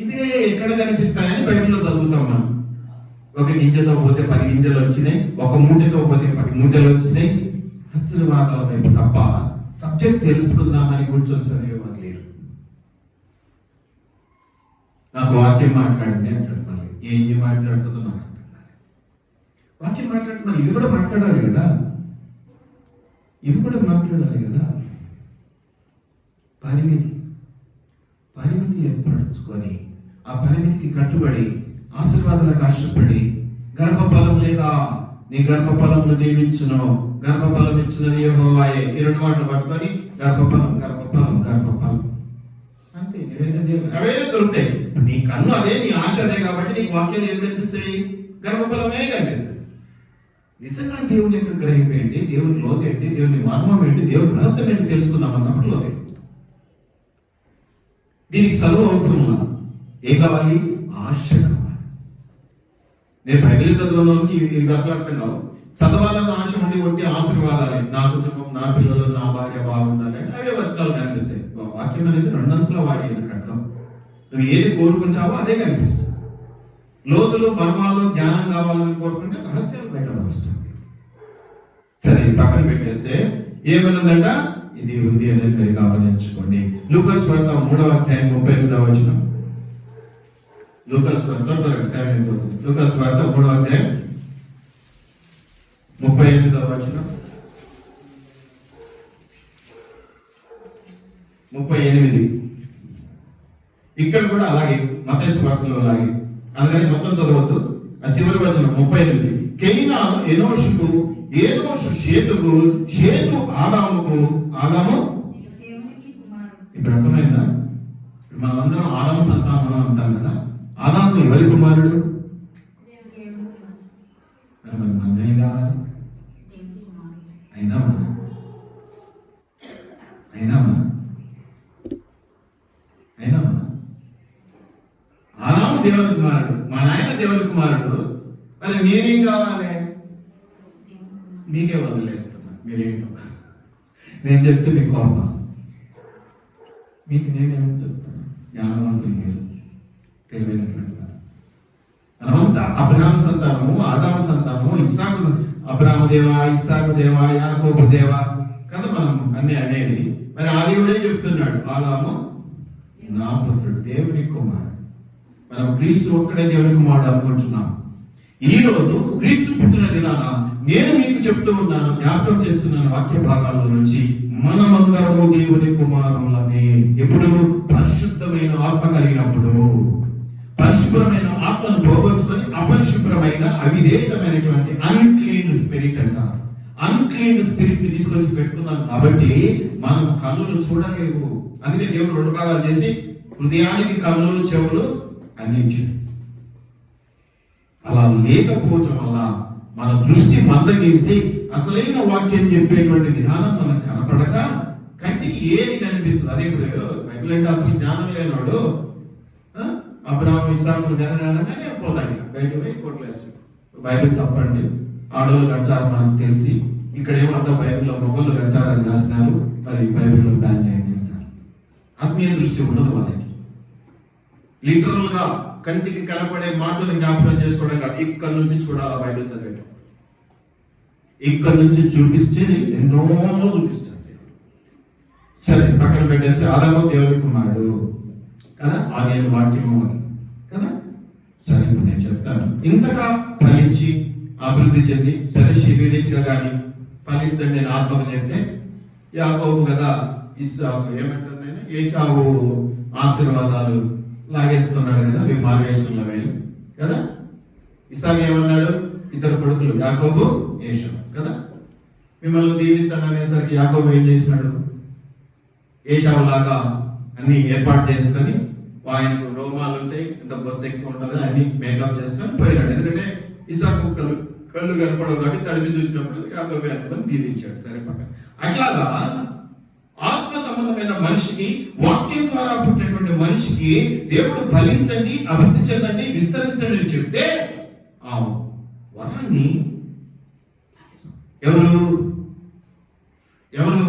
ఇదే ఎక్కడ కనిపిస్తాయని బైబిల్లో చదువుతాం మనం. ఒక గింజతో పోతే 10 గింజలు వచ్చినాయి, ఒక మూటతో పోతే 10 మూటలు వచ్చినాయి. ఆశీర్వాదాల వైపు తప్ప సబ్జెక్ట్ తెలుసుకుందామని కూర్చొని చదివేవారు లేరు. నాకు వాక్యం మాట్లాడింది అంటాడు. మళ్ళీ ఏం మాట్లాడుతుందో నాకు అర్థం కాదు. వాక్యం మాట్లాడుతున్నారు, ఇవి కూడా మాట్లాడాలి కదా, ఇవి కూడా మాట్లాడాలి కదా. పరిమితి ఏర్పరచుకొని ఆ పరిమితికి కట్టుబడి ఆశీర్వాదాలకు ఆశపడి గర్భఫలం లేదా నీ గర్భఫలమును దీవించును, గర్భఫలం ఇచ్చినది యెహోవాయే. ఈ 2 మాటలు పట్టుకొని గర్భఫలం అంతే. అవే దొరుకుతాయి. నీ కన్ను అదే, నీ ఆశ అదే కాబట్టి నీకు వాక్యాలు ఏం కనిపిస్తాయి? గర్భఫలమే కనిపిస్తాయి. నిజంగా దేవుని యొక్క గ్రహింపు ఏంటి, దేవుని లోతు ఏంటి, దేవుని మర్మం ఏంటి, దేవుని రహస్యం ఏంటి తెలుసుకుందాం అన్నప్పుడు లోతే. దీనికి చదువు అవసరం లేదు. ఏం కావాలి? ఆశ కావాలి. నేను బైబిల్ చదవడానికి ఇది అసలు అర్థం కావు. చదవాలన్న ఆశ ఉండి ఉంటే ఆశీర్వాదాలు, నా కుటుంబం, నా పిల్లలు, నా భార్య బాగుండాలి అంటే అవే వచనాలు కనిపిస్తాయి. వాక్యం అనేది 2 అంశాలు వాడి అర్థం. నువ్వు ఏది కోరుకుంటావో అదే కనిపిస్తుంది. లోతులు, మర్మాలు, జ్ఞానం కావాలని కోరుకుంటే రహస్యాలు బయట వస్తుంది. సరే, పక్కన పెట్టేస్తే ఏమన్నదంట, ఇది ఉంది అనేది మీరు గమనించుకోండి. లూకాసు వార్త 3వ అధ్యాయం 38వ వచనం. లూకాసు వార్త 3వ అధ్యాయం 38వ వచనం, 38. ఇక్కడ కూడా అలాగే మత్తయి వార్తలో అలాగే, అందుకని మొత్తం చదవద్దు. ఆ చివరి వచనం 38. కేయినాను ఎనోషుకు, ఎనోషు షేతుకు, షేతు ఆదాముకు, ఆదాము దేవునికి కుమారుడు. ఇప్పుడు అర్థమైందా? మనమందరం ఆదాము సంతానం అంటాం కదా. ఆదాము ఎవరి కుమారుడు? అన్నయ్య కావాలి. అయినా ఆదాము దేవుని కుమారుడు, మా నాయన దేవుని కుమారుడు. మరి నేనేం కావాలి? మీకే వదిలేస్తున్నా. మీరేంటో నేను చెప్తే మీకు కోపం వస్తుంది. మీకు నేనేమో చెప్తాను, జ్ఞానవంతులు మీరు, తెలివైనటువంటి మనమంతా అబ్రహాము సంతానము, ఆదాము సంతానము, ఇస్సాకు, అబ్రహాము దేవా, ఇస్సాకు దేవా, యాకోబు దేవా కదా మనం అన్నీ అనేది. మరి ఆ దేవుడే చెప్తున్నాడు, ఆదాము నా పుత్రుడు, దేవుని కుమారుడు. మనం క్రీస్తు ఒక్కడే దేవుని కుమారుడు అనుకుంటున్నాం. ఈ రోజు క్రీస్తు పుట్టిన దినాన నేను మీకు చెప్తూ ఉన్నాను, జ్ఞాపకం చేస్తున్నాను వాక్య భాగాల్లో నుంచి, మనమందరము దేవుని కుమారులమే. ఎప్పుడు? పరిశుద్ధమైన ఆత్మ కలిగినప్పుడు. పరిశుభ్రమైన ఆత్మను పోగొట్టుకొని అపరిశుభ్రమైన అవిధేయమైనటువంటి అన్క్లీన్ స్పిరిట్ అంటారు. అన్క్లీన్ స్పిరిట్ తీసుకొచ్చి పెట్టుకున్నాం కాబట్టి మనం కన్నులు చూడలేవు. అందుకే దేవుడు 2 భాగాలు చేసి హృదయానికి కన్నులు, చెవులు అందించాడు. అలా లేకపోవటం వల్ల మన దృష్టి మందగించి అసలైన వాక్యం చెప్పేటువంటి విధానం మనకు కనపడక కంటికి ఏది కనిపిస్తుంది అదే. ఇప్పుడు బైబిల్ అంటే అసలు జ్ఞానం లేనాడు అబ్రహాము, ఇస్సాకు జనగానే పోతాడు, బయట పోయి కోట్లు వేస్తాడు. బైబిల్ తప్పండి, ఆడవాళ్ళు కట్టారు మనకు తెలిసి ఇక్కడేమో అంత బైబిల్లో మొగలు వెంటారని రాసినారు, మరి బైబిల్లో బ్యాన్ చేయండి అంటారు. ఆత్మీయ దృష్టి ఉండదు వాళ్ళకి. లిటరల్ గా కంటికి కనపడే మాటలను జ్ఞాపకం చేసుకోవడం కాదు, ఇక్కడి నుంచి చూడాలా బైబిల్ చదివేటం. ఇక్కడి నుంచి చూపిస్తే ఎన్నో చూపిస్తాడు. సరే పక్కన పెట్టేసి ఆదాము దేవుని కుమారుడు కదా, ఆది వాక్యము కదా. సరే ఇప్పుడు నేను చెప్తాను. ఇంతగా ఫలించి అభివృద్ధి చెంది సరే శరీరంగా కానీ ఫలించండి నేను ఆత్మకు చెప్తే యాకోబు కదా ఇస్సాకు ఏమంటారు, నేను ఏసావు ఆశీర్వాదాలు లాగేస్తున్నాడు కదా, అవి మార్గేశ్వరంలో వేలు కదా. ఇస్సాకు ఏమన్నాడు, ఇద్దరు కొడుకులు యాకోబు ఏసావు కదా, మిమ్మల్ని దీవిస్తాను అనేసరికి యాకోబు ఏం చేసినాడు, ఏసావు లాగా అన్ని ఏర్పాటు చేసుకొని ఆయనకు రోమాలు ఉంటాయి, ఎంత బొత్స ఎక్కువ ఉంటుంది అన్ని మేకప్ చేసుకొని పోయినాడు. ఎందుకంటే ఇసాకు కళ్ళు కనపడవు కాబట్టి తడిపి చూసినప్పుడు యాకోబు అనుకొని దీవించాడు. సరే పక్కన. అట్లాగా ఆత్మ సంబంధమైన మనిషికి, వాక్యం ద్వారా పుట్టినటువంటి మనిషికి దేవుడు ఫలించండి, అభివృద్ధి చెందండి, విస్తరించండి అని చెప్తే ఆ వరాన్ని ఎవరు ఎవరు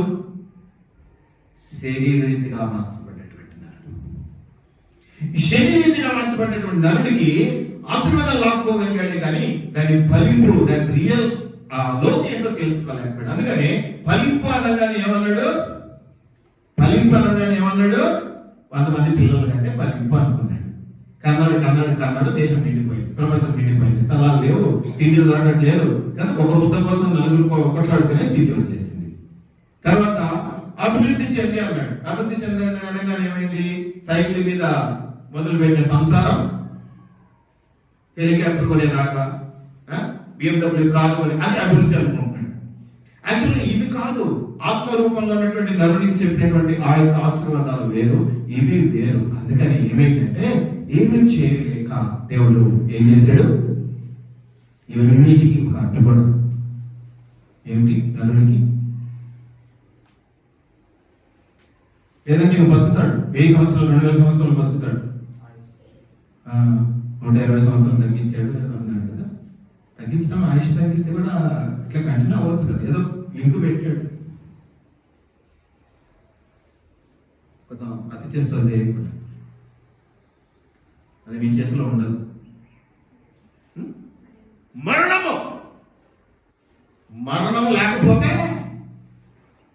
శరీరీతిగా మార్చబడ్డటువంటి నరుడు. ఈ శరీరీతిగా మార్చబడ్డటువంటి నరుడికి ఆశీర్వాదం లాక్కోగలిగాడే కానీ దాని ఫలింపు, దాని రియల్ లోకి ఏంటో తెలుసుకోలేకపోయాడు. అందుకని ఫలింపు అనగానే ఏమన్నాడు, ఫలింపు అనగానే ఏమన్నాడు, 100 మంది పిల్లలు కంటే ఫలింపు అనుకున్నాడు. కన్నాడు దేశం నిండిపోయింది, ప్రపంచం నిండిపోయింది, స్థలాలు లేవు, తిండి దొరకట్లేదు కదా, ఒక ముద్ద కోసం నలుగురు కొట్లాడుకునే స్థితి వచ్చేసింది. తర్వాత అభివృద్ధి చెంది అన్నాడు. అభివృద్ధి చెందని అనగానే ఏమైంది, సైకిల్ మీద మొదలు పెట్టిన సంసారం హెలికాప్టర్ కొనేదాకా, BMW కారు కొని, అది అభివృద్ధి అనుకుంటున్నాడు. యాక్చువల్లీ ఇవి కాదు, ఆత్మరూపంలో ఉన్నటువంటి నరునికి చెప్పినటువంటి ఆ యొక్క ఆశీర్వాదాలు వేరు, ఇవి వేరు. అందుకని ఏమైందంటే ఏమీ చేయలేక దేవుడు ఏం చేశాడు, ఇవన్నిటికీ ఒక అడ్డుపడదు. ఏమిటి నరునికి? లేదంటే ఇంక బతుకుతాడు, 1000 సంవత్సరాలు 2000 సంవత్సరాలు బతుకుతాడు, 120 సంవత్సరాలు తగ్గించాడు అన్నాడు కదా. తగ్గించడం, ఆయుష్ తగ్గిస్తే కూడా ఇట్లా కంటిన్యూ అవ్వచ్చు కదా, ఏదో లింక్ పెట్టాడు. కొంచెం అతి చేస్తుంది చేయకుండా, అది మీ చేతిలో ఉండదు. మరణం లేకపోతే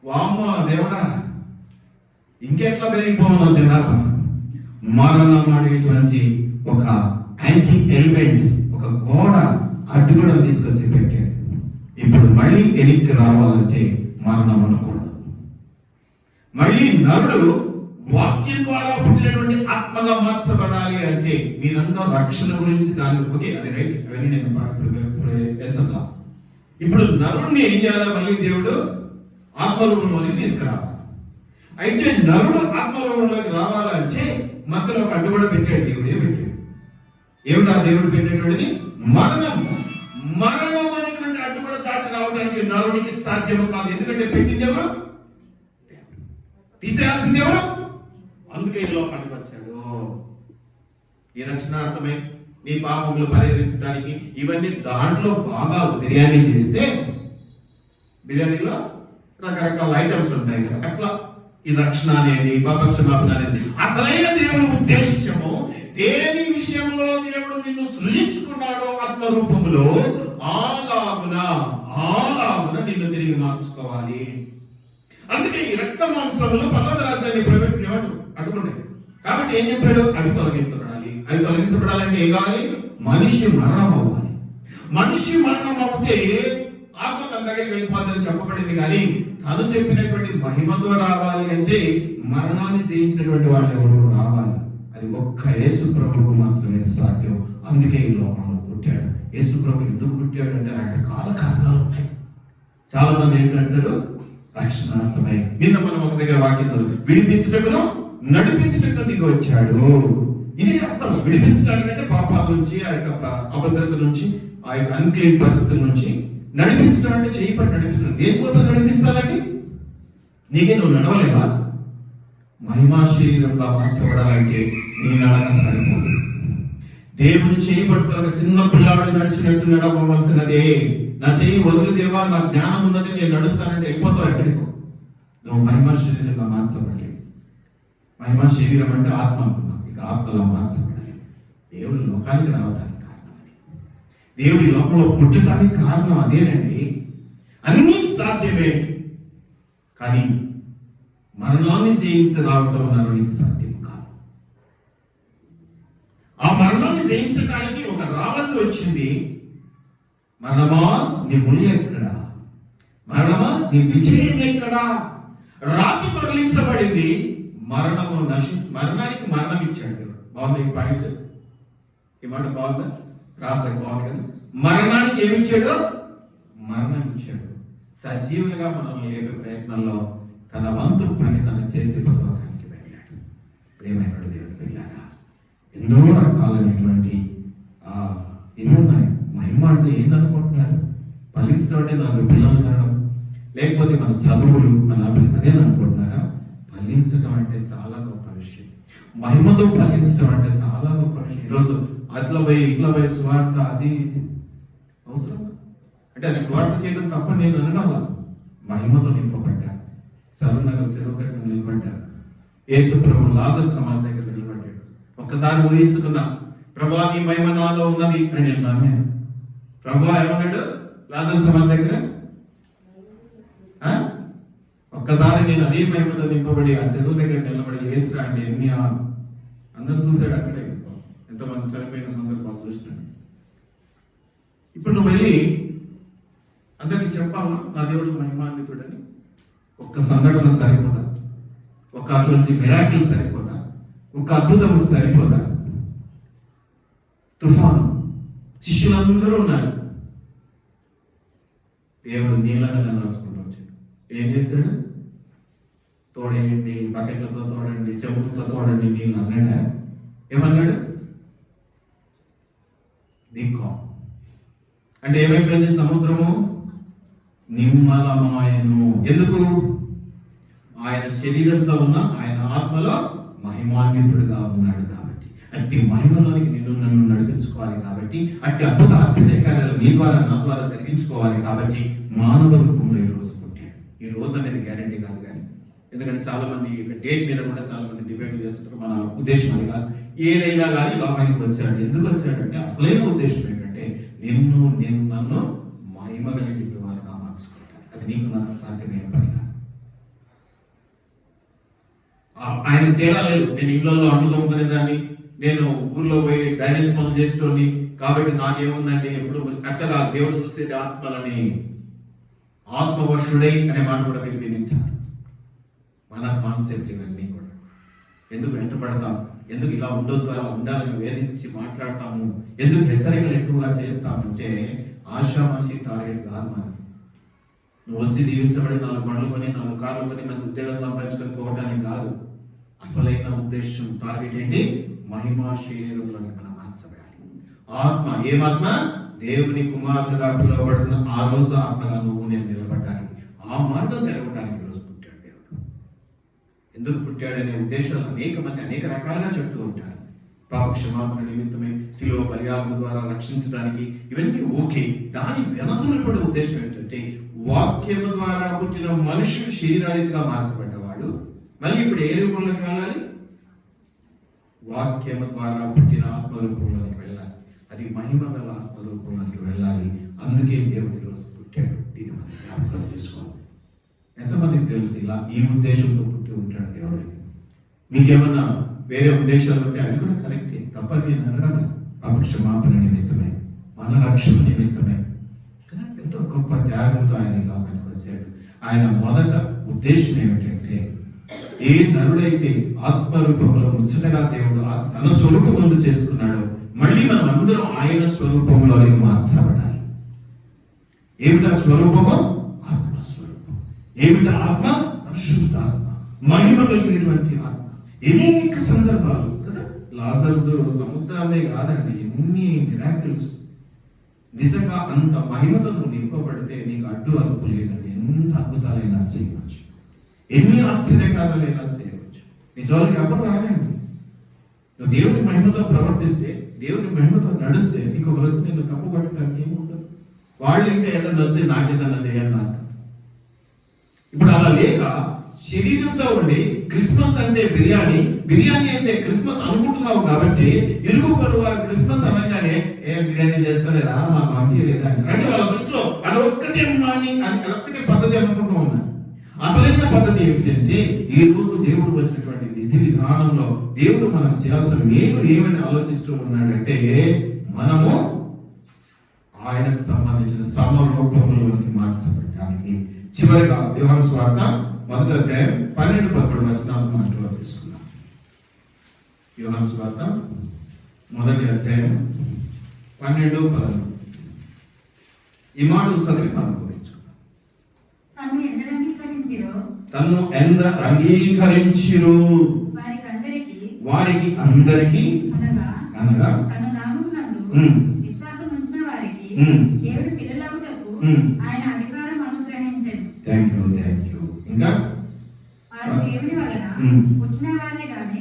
వామ్మ దేవుడా ఇంకెట్లా పెరిగిపోవాలి జనాభా. మరణం అనేటువంటి ఒక యాంటీ ఎలిమెంట్, ఒక గోడ అడ్డుగోడ తీసుకొచ్చి పెట్టాడు. ఇప్పుడు మళ్ళీ వెనక్కి రావాలంటే మరణం అనకూడదు. మళ్ళీ నరుడు వాక్యం ద్వారా పుట్టినటువంటి ఆత్మగా మార్చబడాలి అంటే మీరంతా రక్షణ గురించి దాని ఓకే, అది రైట్, అవన్నీ నేను తెలుసా. ఇప్పుడు నరుడిని ఏం చేయాలా, మళ్ళీ దేవుడు ఆత్మరూపంలోకి తీసుకురావాలి. అయితే నరుడు ఆత్మరూపంలోకి రావాలంటే మధ్యలో ఒక అడ్డుగోడ పెట్టాడు. దేవుడే పెట్టాడు. ఏమిటా దేవుడు పెట్టేటువంటిది? మరణం. మరణం అనేటువంటి అడ్డుగోడ దాటి రావడానికి నరుడికి సాధ్యము కాదు. ఎందుకంటే పెట్టింది ఎవరు? తీసేయాల్సింది ఎవరు? అందుకే ఈ లోకానికి వచ్చాడు. ఈ రక్షణార్థమై నీ పాపములు పరిహరించడానికి ఇవన్నీ దాంట్లో భాగాలు. బిర్యానీ చేస్తే బిర్యానీలో రకరకాల ఐటమ్స్ ఉంటాయి కదా, అట్లా ఈ రక్షణ అనేది, పాపక్షమాపణ అనేది అసలైన దేవుని ఉద్దేశము. దేని విషయంలో దేవుడు నిన్ను సృజించుకున్నాడో ఆత్మరూపంలో అలాగున నిన్ను తిరిగి మార్చుకోవాలి. అందుకే ఈ రక్త మాంసంలో పర్వత రాజ్యాన్ని ప్రవేశించాడు అడ్డుకున్నాడు. కాబట్టి ఏం చెప్పాడు? అవి తొలగించబడాలి. అవి తొలగించబడాలంటే ఏం కావాలి? మనిషి మరణం అవ్వాలి. మనిషి మరణం అవుతే ఆత్మ తన దగ్గరికి వెళ్ళిపోతుందని చెప్పబడింది. కానీ తను చెప్పినటువంటి మహిమతో రావాలి అంటే మరణాన్ని జయించినటువంటి వాళ్ళు ఎవరు రావాలి? అది ఒక్క యేసు ప్రభువు మాత్రమే సాధ్యం. అందుకే ఈ లోకంలో పుట్టాడు. యేసు ప్రభు ఎందుకు పుట్టాడు అంటే రకరకాల కారణాలు ఉన్నాయి. చాలా మంది ఏంటంటారు రక్షణార్థమై. నిన్న మనం ఒక దగ్గర వాక్యం విడిపించటకును నడిపించటకు దిగి వచ్చాడు. ఇది అర్థం. విడిపించడానికంటే పాపాల నుంచి, ఆ యొక్క అభద్రత నుంచి, ఆ యొక్క అన్క్లీన్ పరిస్థితుల నుంచి నడిపించడం అంటే చేయబడి నడిపించడం. దేనికోసం నడిపించాలండి? నీకే నువ్వు నడవలేవా? మహిమా శరీరంగా మార్చబడాలంటే నీ నడక సరిపోదు. దేవుని చేయబట్టుగా చిన్న పిల్లాడు నడిచినట్టు నడవవలసినదే. నా చెయ్యి వదిలి దేవా, నా జ్ఞానం ఉన్నది, నేను నడుస్తానంటే వెళ్ళిపోతావు ఎక్కడికో. నువ్వు మహిమ శరీరంగా మార్చబడలేదు. మహిమ శరీరం అంటే ఆత్మ అనుకున్నావు, ఇక ఆత్మలో మార్చబడాలి. దేవుడు లోకానికి రావడానికి కారణం అది. దేవుడి లోకంలో పుట్టడానికి కారణం అదేనండి. అన్నీ సాధ్యమే, కానీ మరణాన్ని జయించి రావటం నరునికి సాధ్యం కాదు. ఆ మరణాన్ని జయించడానికి ఒక రావాల్సి వచ్చింది. మరణమా నీ ముళ్ళు ఎక్కడా? మరణమా నీ విజయం ఎక్కడా? రాతి తొలగించబడింది, మరణానికి మరణం ఇచ్చాడు. బాగుంది ఈ పాయింట్, ఈ మాట బాగుందా? రాసే బాగుంది కదా. మరణానికి ఏమిచ్చాడు? మరణం ఇచ్చాడు. సజీవులుగా మనల్ని లేపే ప్రయత్నంలో తన వంతు పని తను చేసి పరలోకానికి వెళ్ళాడు. ప్రేమైన దేవుని పిల్లారా, ఎన్నో రకాలైనటువంటి ఎన్నో ఉన్నాయి. మహిమ అంటే ఏందనుకుంటున్నారు? ఫలించడం అంటే 4 పిల్లలు కనడం, లేకపోతే మన చదువులు, మన అదేననుకుంటున్నారా? ఫలించడం అంటే చాలా గొప్ప విషయం. మహిమతో ఫలించడం అంటే చాలా గొప్ప విషయం. ఈరోజు అట్లా పోయి స్వార్థ అది అవసరం అంటే అది స్వార్థ చేయడం తప్ప నేను అనడం వల్ల మహిమతో నింపబడ్డా. సరూర్ నగర్ చెరువు నిలబడ్డారు. యేసు ప్రభు లాజరు సమాధి దగ్గర నిలబడ్డాడు. ఒక్కసారి ఊహించుకున్నా, ప్రభువా నీ మహిమ నాలో ఉన్నది అని నేను నమ్మాను. ప్రభువా ఏమన్నాడు లాజరు సమాధి దగ్గర? ఒక్కసారి నేను అదే మహిమతో నింపబడి ఆ చెరువు దగ్గర నిలబడి లేసిరా అంటే ఎన్ని అందరూ చూశాడు. అక్కడే ఎంతమంది చనిపోయిన సందర్భాలు చూసినాడు. ఇప్పుడు నువ్వు వెళ్ళి అందరికి చెప్పాలా నా దేవుడు మహిమాన్వితుడని? ఒక్క సంఘటన సరిపోదా? ఒక అటువంటి మిరాకిల్ సరిపోదా? ఒక అద్భుతం సరిపోదా? తుఫాను, శిష్యులందరూ ఉన్నారు. దేవుడు నీళ్ళగా నడుచుకుంటూ వచ్చాడు. ఏం చేశాడు? తోడేయండి, బకెట్లతో తోడండి, చెవులతో తోడండి నీళ్ళు అన్నాడా? ఏమన్నాడు? దిక్కో అంటే ఏమైపోయింది? సముద్రము నిమ్మలమాయను. ఎందుకు? ఆయన శరీరంతో ఉన్న ఆయన ఆత్మలో మహిమాన్వితుడుగా ఉన్నాడు కాబట్టి. అట్టి మహిమలోనికి నన్ను నడిపించుకోవాలి కాబట్టి, అట్టి అద్భుత ఆశ్చర్యకార్యాలు మీ ద్వారా నా ద్వారా జరిగించుకోవాలి కాబట్టి మానవ రూపంలో ఈ రోజు పుట్టాడు. ఈ రోజు అనేది గ్యారంటీ కాదు, కానీ ఎందుకంటే చాలా మంది డేట్ మీద కూడా చాలా మంది డిబేట్ చేస్తుంటారు. మన ఉద్దేశం అది కాదు. ఏదైనా కానీ లోకానికి వచ్చాడు. ఎందుకు వచ్చాడంటే అసలైన ఉద్దేశం ఏంటంటే నన్ను మహిమ కలిగిన వారుగా మార్చుకుంటాను. అది నీకు నాకు సాధ్యమయ్యే పని కాదు. ఆయన తేడా లేదు. నేను ఇళ్లలో అడ్డు దొంగనే దాన్ని, నేను ఊర్లో పోయి డ్రైనేజ్ పనులు చేసేటోని కాబట్టి నాకేముందండి ఎప్పుడు కట్టగా దేవుడు చూసేది ఆత్మలని. ఆత్మవర్షుడై అనే మాట కూడా మీరు వినించారు. మన కాన్సెప్ట్ ఇవన్నీ కూడా. ఎందుకు వెంటబడతాం? ఎందుకు ఇలా ఉండొద్దు అలా ఉండాలని వేధించి మాట్లాడతాము? ఎందుకు హెచ్చరికలు ఎక్కువగా చేస్తామంటే ఆశామాషి టార్గెట్ కాదు మనకి. నువ్వు వచ్చి దీవించబడి 4 బండ్లు కొని 4 కార్లు కొని మంచి ఉద్యోగం సంపాదించుకొని పోవడానికి కాదు. అసలైన ఉద్దేశం టార్గెట్ ఏంటి? మహిమా శరీరంలోకి మనం మార్చబడాలి. ఆత్మ, ఏమాత్మ? దేవుని కుమారుడుగా పిలువబడుతున్న ఆ రోజు ఆత్మగా నువ్వు నేను నిలబడడానికి, ఆ మార్గం తెరవడానికి ఈరోజు పుట్టాడు దేవుడు. ఎందుకు పుట్టాడనే ఉద్దేశాలు అనేక మంది అనేక రకాలుగా చెప్తూ ఉంటారు. పాప క్షమాపణ నిమిత్తమే, శిలువ బలియాగం ద్వారా రక్షించడానికి, ఇవన్నీ ఓకే. దాని వెనకబడే ఉద్దేశం ఏంటంటే వాక్యము ద్వారా పుట్టిన మనుషుడు శరీరాయుతగా మార్చబడ్డవాడు మళ్ళీ ఇప్పుడు ఏ రూపంలోకి వెళ్ళాలి? వాక్యము ద్వారా పుట్టిన ఆత్మరూపంలోకి వెళ్ళాలి. అది మహిమ గల ఆత్మరూపంలోకి వెళ్ళాలి. అందుకే దేవుడు ఈరోజు పుట్టాడు. దీన్ని మనం జ్ఞాపకం చేసుకోవాలి. ఎంతమందికి తెలుసు ఇలా ఈ ఉద్దేశంతో పుట్టి ఉంటాడు దేవుడు? మీకేమన్నా వేరే ఉద్దేశాలు ఉంటే అవి కూడా కరెక్టే, తప్పని నేను అనడం. పాప క్షమాపణ నిమిత్తమే, మన రక్షణ నిమిత్తమే, ఎంతో గొప్ప త్యాగంతో ఆయన లోకానికి వచ్చాడు. ఆయన మొదట ఉద్దేశం ఏమిటంటే, ఏ నరుడైతే ఆత్మరూపంలో ముచ్చటగా దేవుడు తన స్వరూపం ముందు చేసుకున్నాడో మళ్ళీ మనం అందరం ఆయన స్వరూపంలోనికి మార్చబడాలి. ఏమిటా స్వరూపము? ఆత్మస్వరూపం. ఏమిటా ఆత్మ? పరిశుద్ధాత్మ, మహిమ కలిగినటువంటి ఆత్మ. అనేక సందర్భాలు కదా, లాజరు సముద్రాలే కాదండి, ఎన్ని మిరాకిల్స్. నిజంగా అంత మహిమతో నువ్వు నింపబడితే నీకు అడ్డు అదుపు లేదండి. ఎంత అద్భుతాలైనా చేయవచ్చు, ఎన్ని ఆశ్చర్యకారాలైనా చేయవచ్చు. నీ జోలికి ఎవరు రాలేండి. నువ్వు దేవుని మహిమతో ప్రవర్తిస్తే, దేవుని మహిమతో నడిస్తే నీకు ఒక రోజు నేను తప్పు పట్టడానికి ఏముండదు. వాళ్ళు ఇంకా ఏదన్నా వచ్చి నాకేదన్నా చేయాలని అర్థం. ఇప్పుడు అలా లేక శరీరంతో ఉండి క్రిస్మస్ అంటే బిర్యానీ అంటే క్రిస్మస్ అనుకుంటున్నావు కాబట్టి ఇరుగు పొరుగు వారు క్రిస్మస్ అనగానే ఏం బిర్యానీ చేసుకోలేదా, మా మమ్మీ లేదా అంటే వాళ్ళ దృష్టిలో అదొక్కటే అదొక్కటే పద్ధతి అనుకుంటూ ఉన్నారు. అసలైన పద్ధతి ఏమిటంటే ఈ రోజు దేవుడు వచ్చినటువంటి విధి విధానంలో దేవుడు మనకు చేయాల్సిన మేలు ఏమని ఆలోచిస్తూ ఉన్నాడంటే మనము ఆయనకు సంబంధించిన సమరూపంలోనికి మార్చబడటానికి. చివరిగా యోహాను సువార్త 1వ అధ్యాయం 12-13 వచనాలు మనం తీసుకున్నాం. యోహాను సువార్త 1వ అధ్యాయం 12-13 ఈ మాటలు చదివి మనం గురించుకున్నాం. తన్ను ఎంత అంగీకరించిరో వారికి అందరికీ అనగా దేవుడు పిల్లలవుటకు ఆయన అధికారం అనుగ్రహించాడు. థాంక్యూ. ఇంకా వారు దేవుని వలన పుట్టిన వారే గాని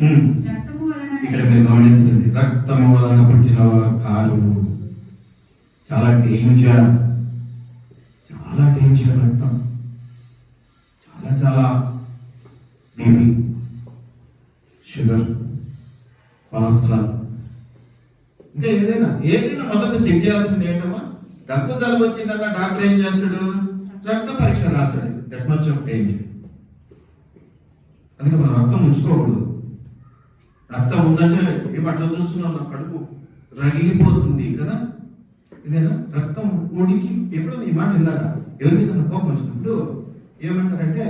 రక్తము వలన. ఇక్కడ మీరు గమనించండి, రక్తము వలన పుట్టిన వారు కాదు. చాలా డేంజర్ రక్తం. చాలా బీపీ, షుగర్, కొలెస్ట్రాల్, ఇంకా ఏదైనా మొదట చెక్ చేయాల్సింది ఏంటమ్మా? దగ్గు జలుబు వచ్చిందన్న డాక్టర్ ఏం చేస్తాడు? రక్త పరీక్ష రాస్తాడు. That much of danger. అందుకే మనం రక్తం ఉంచుకోకూడదు. రక్తం ఉందంటే ఏ అట్లా చూస్తున్నాం, నా కడుపు రగిలిపోతుంది కదా, ఇదేనా రక్తం ఊడికి. ఎప్పుడు ఈ మాట విన్నారా? ఎవరి మీద కోపం వచ్చినప్పుడు ఏమంటారంటే,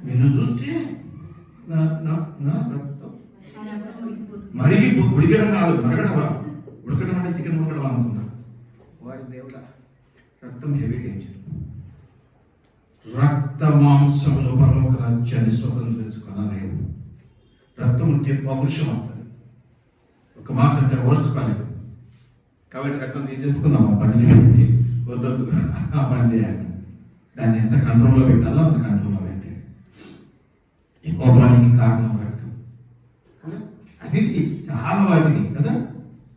నిన్ను చూస్తే నా రక్తం మరిగి ఉడికడం కాదు, మరగడవా. ఉడకడం అంటే చికెన్ ఉడకడం అనుకున్నా. వారి దేవుడా, రక్తం హెవీ డేంజర్. రక్త మాంసంలో పరలోక రాజ్యాన్ని స్వతంత్రించుకోనలేవు. రక్తం ఉంటే పౌరుషం వస్తుంది. ఒక మాట అంటే ఓర్చుకోలేదు. కాబట్టి రక్తం తీసేసుకున్నాం, ఆ పనిని పెట్టి వద్దొద్దు ఆ పని చేయాలి. దాన్ని ఎంత కంట్రోల్లో పెట్టాలో అంత కంట్రోల్లో పెట్టాలి. ఈ కోపానికి కారణం రక్తం. అన్నిటికీ చాలా వాటిని కదా.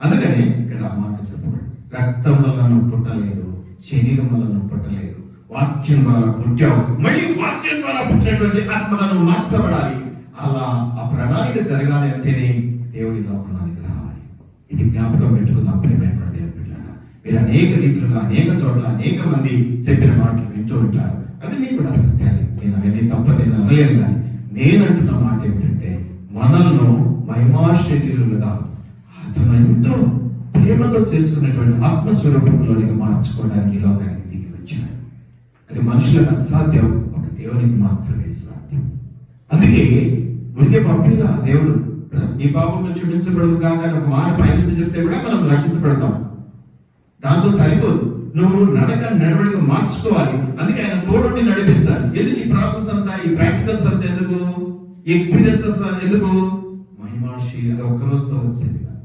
అందుకని ఇక్కడ ఆ మాట చెప్పబడి, రక్తం వల్ల నువ్వు పుట్టలేదు, శరీరం వల్ల నువ్వు పుట్టలేదు, వాక్యం ద్వారా పుట్టావు. మళ్ళీ వాక్యం ద్వారా పుట్టినటువంటి ఆత్మలను మార్చబడాలి. అలా ఆ ప్రణాళిక జరగాలి అంటేనే దేవుడి లోపడానికి రావాలి. ఇది జ్ఞాపకం పెట్టుకున్న ప్రేమైనటువంటి దేవుడి పిల్లగా మీరు అనేక రీతులుగా అనేక చోట్ల అనేక మంది చెప్పిన మాటలు వింటూ ఉంటారు. అవన్నీ కూడా సత్యాలు. నేను అవన్నీ తప్పని నేను అనలేను. కానీ నేనంటున్న మాట ఏమిటంటే, మనల్ని మహిమాశరీరులుగా అతను ఎంతో ప్రేమతో చేస్తున్నటువంటి ఆత్మస్వరూపంలోనికి మార్చుకోవడానికి ఈ లోకానికి దిగి వచ్చాడు. అది మనుషులకు అసాధ్యం, ఒక దేవునికి మాత్రమే సాధ్యం. అందుకే ఉనికి పంపిలా దేవుడు ఈ పాపం నుంచి విడిపించబడదు కాక ఒక మాట పైనుంచి చెప్తే కూడా మనం రక్షించబడతాం. దాంతో సరిపోదు, నువ్వు నడవడిక మార్చుకోవాలి. అందుకే ఆయన తోడుని నడిపించాలి. ఎందుకు ఈ ప్రాసెస్ అంతా, ఈ ప్రాక్టికల్స్ అంతా ఎందుకు, ఈ ఎక్స్పీరియన్సెస్ ఎందుకు? మహిమాశీ అది ఒక్క రోజుతో వచ్చేది కాదు.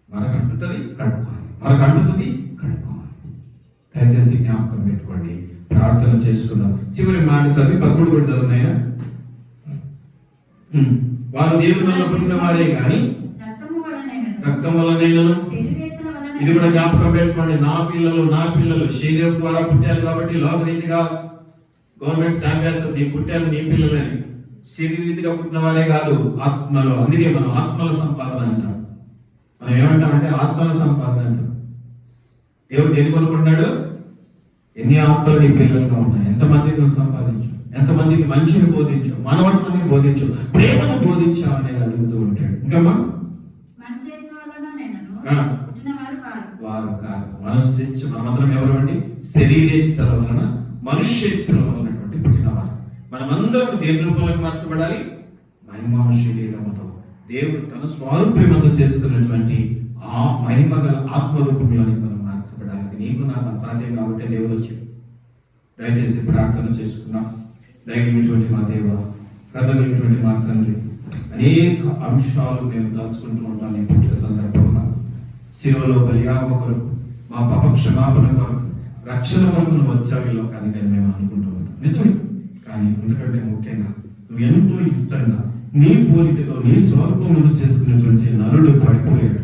మనకు అంటుతుంది కడుక్కోవాలి. దయచేసి జ్ఞాపకం పెట్టుకోండి. ప్రార్థన చేసుకుందాం. చివరి మాట చదివి 13 కూడా చదువునాయన. వారు దేవుని వల్ల పుట్టిన వారే కానీ రక్తం వల్లనైనను. ఇది కూడా జ్ఞాపకం పెట్టుకోండి. నా పిల్లలు శరీరం ద్వారా పుట్టారు కాబట్టి లోకరీతిగా గవర్నమెంట్ స్టాంప్ వేస్తుంది, నీ పుట్టారు నీ పిల్లలని. శరీరీతిగా పుట్టిన వారే కాదు, ఆత్మలో. అందుకే మనం ఆత్మల సంపాదన అంటాం. మనం ఏమంటామంటే ఆత్మల సంపాదన అంటాం. దేవుడు దేని కొనుక్కున్నాడు? ఎన్ని ఆత్మలు నీ పిల్లలుగా ఉన్నాయి, ఎంతమందికి నువ్వు సంపాదించు, ఎంతమందికి మంచిని బోధించు, మనవత్వాన్ని బోధించు, ప్రేమను బోధించావు అనేది అడుగుతూ ఉంటాడు. ఇంకమ్మా వారు కాదు, మనస్సు మనమందరం ఎవరు అండి? శరీరేచ్ఛల వలన మనుష్యేచ్ఛల వలనటువంటి పుట్టినవారు. మనమందరం దేని రూపంలోకి మార్చబడాలి? మహిమా శరీరముతో దేవుడు తన స్వారూప్యమందు చేసుకున్నటువంటి ఆ మహిమ గల ఆత్మరూపంలోనికి మనం మార్చబడాలి. అది నీకు నాకు అసాధ్యం కాబట్టి దేవుడు వచ్చాడు. దయచేసి ప్రార్థన చేసుకున్నాం. దయచేటువంటి మా దేవ, కదలినటువంటి మా తండ్రి, అనేక అంశాలు మేము దాచుకుంటూ ఉంటాం. ఈ పుట్టిన సందర్భంగా శిలువలో బలియాగం కొరకు, మా పాప క్షమాపణ కొరకు, రక్షణ కొరకు వచ్చావు ఈ లోకానికి అని మేము అనుకుంటూ ఉంటాం. నిజమే. కానీ ఎందుకంటే ముఖ్యంగా నువ్వు ఎంతో ఇష్టంగా నీ పోలికతో నీ స్వరూపంలో చేసుకున్నటువంటి నరుడు పడిపోయాడు.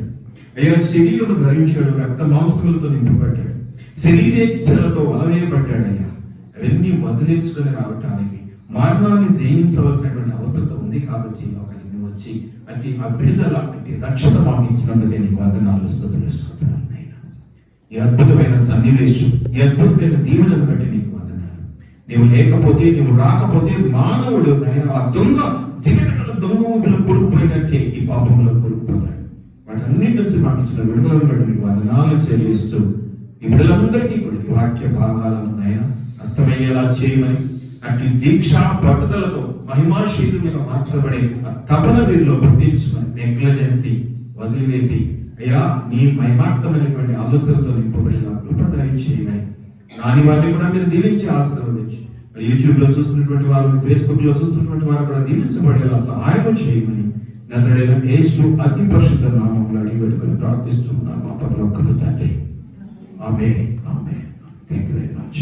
అయ్యా శరీరము ధరించాడు, రక్త మాంసములతో నింపబడ్డాడు. శరీరేచ్ఛలతో వలవేయబడ్డాడయ్యా. అవన్నీ వదిలించుకొని రావటానికి మరణాన్ని జయించవలసినటువంటి అవసరం ఉంది. కాబట్టి ఒకరిని వచ్చి అతి ఆ విడుదల అతి రక్షణ మాకు ఇచ్చినందుకే నీకు వందనాలు స్తుతులు. ఈ అద్భుతమైన సన్నివేశం, ఈ అద్భుతమైన దీవులను బట్టి నీకు వందనాలు. నీవు లేకపోతే, నువ్వు రాకపోతే మానవుడు ఆ దొంగ చికటల దొంగ ఊపిలో కూరుకుపోయినట్టే ఈ పాపంలో కూరుకుపోతాడు. వాటన్నిటి నుంచి మాకు ఇచ్చిన విడుదలను బట్టి నీకు వందనాలు చెల్లిస్తూ ఈ విడుదలందరికీ కూడా ఈ వాక్య భాగాలను నైనా అర్థమయ్యేలా చేయమని, అట్టి దీక్ష పట్టుదలతో మహిమాశీలుగా మార్చబడే ఆ తపన వీరిలో పుట్టించమని, నెగ్లజెన్సీ వదిలివేసి అయ్యా నీ మహిమార్థమైనటువంటి ఆలోచనతో నింపబడిన కృపదాయం చేయమని, నాని వారిని కూడా మీరు దీవించి ఆశీర్వదించి, మరి యూట్యూబ్ లో చూస్తున్నటువంటి వారు, ఫేస్బుక్ లో చూస్తున్నటువంటి వారు కూడా దీవించబడేలా సహాయం చేయమని నజరేయుడైన యేసు అతి పరిశుద్ధ నామములో అడిగి వేడుకొని ప్రార్థిస్తున్నాము మా పరలోకపు తండ్రి. ఆమేన్. ఆమేన్. Thank you very much.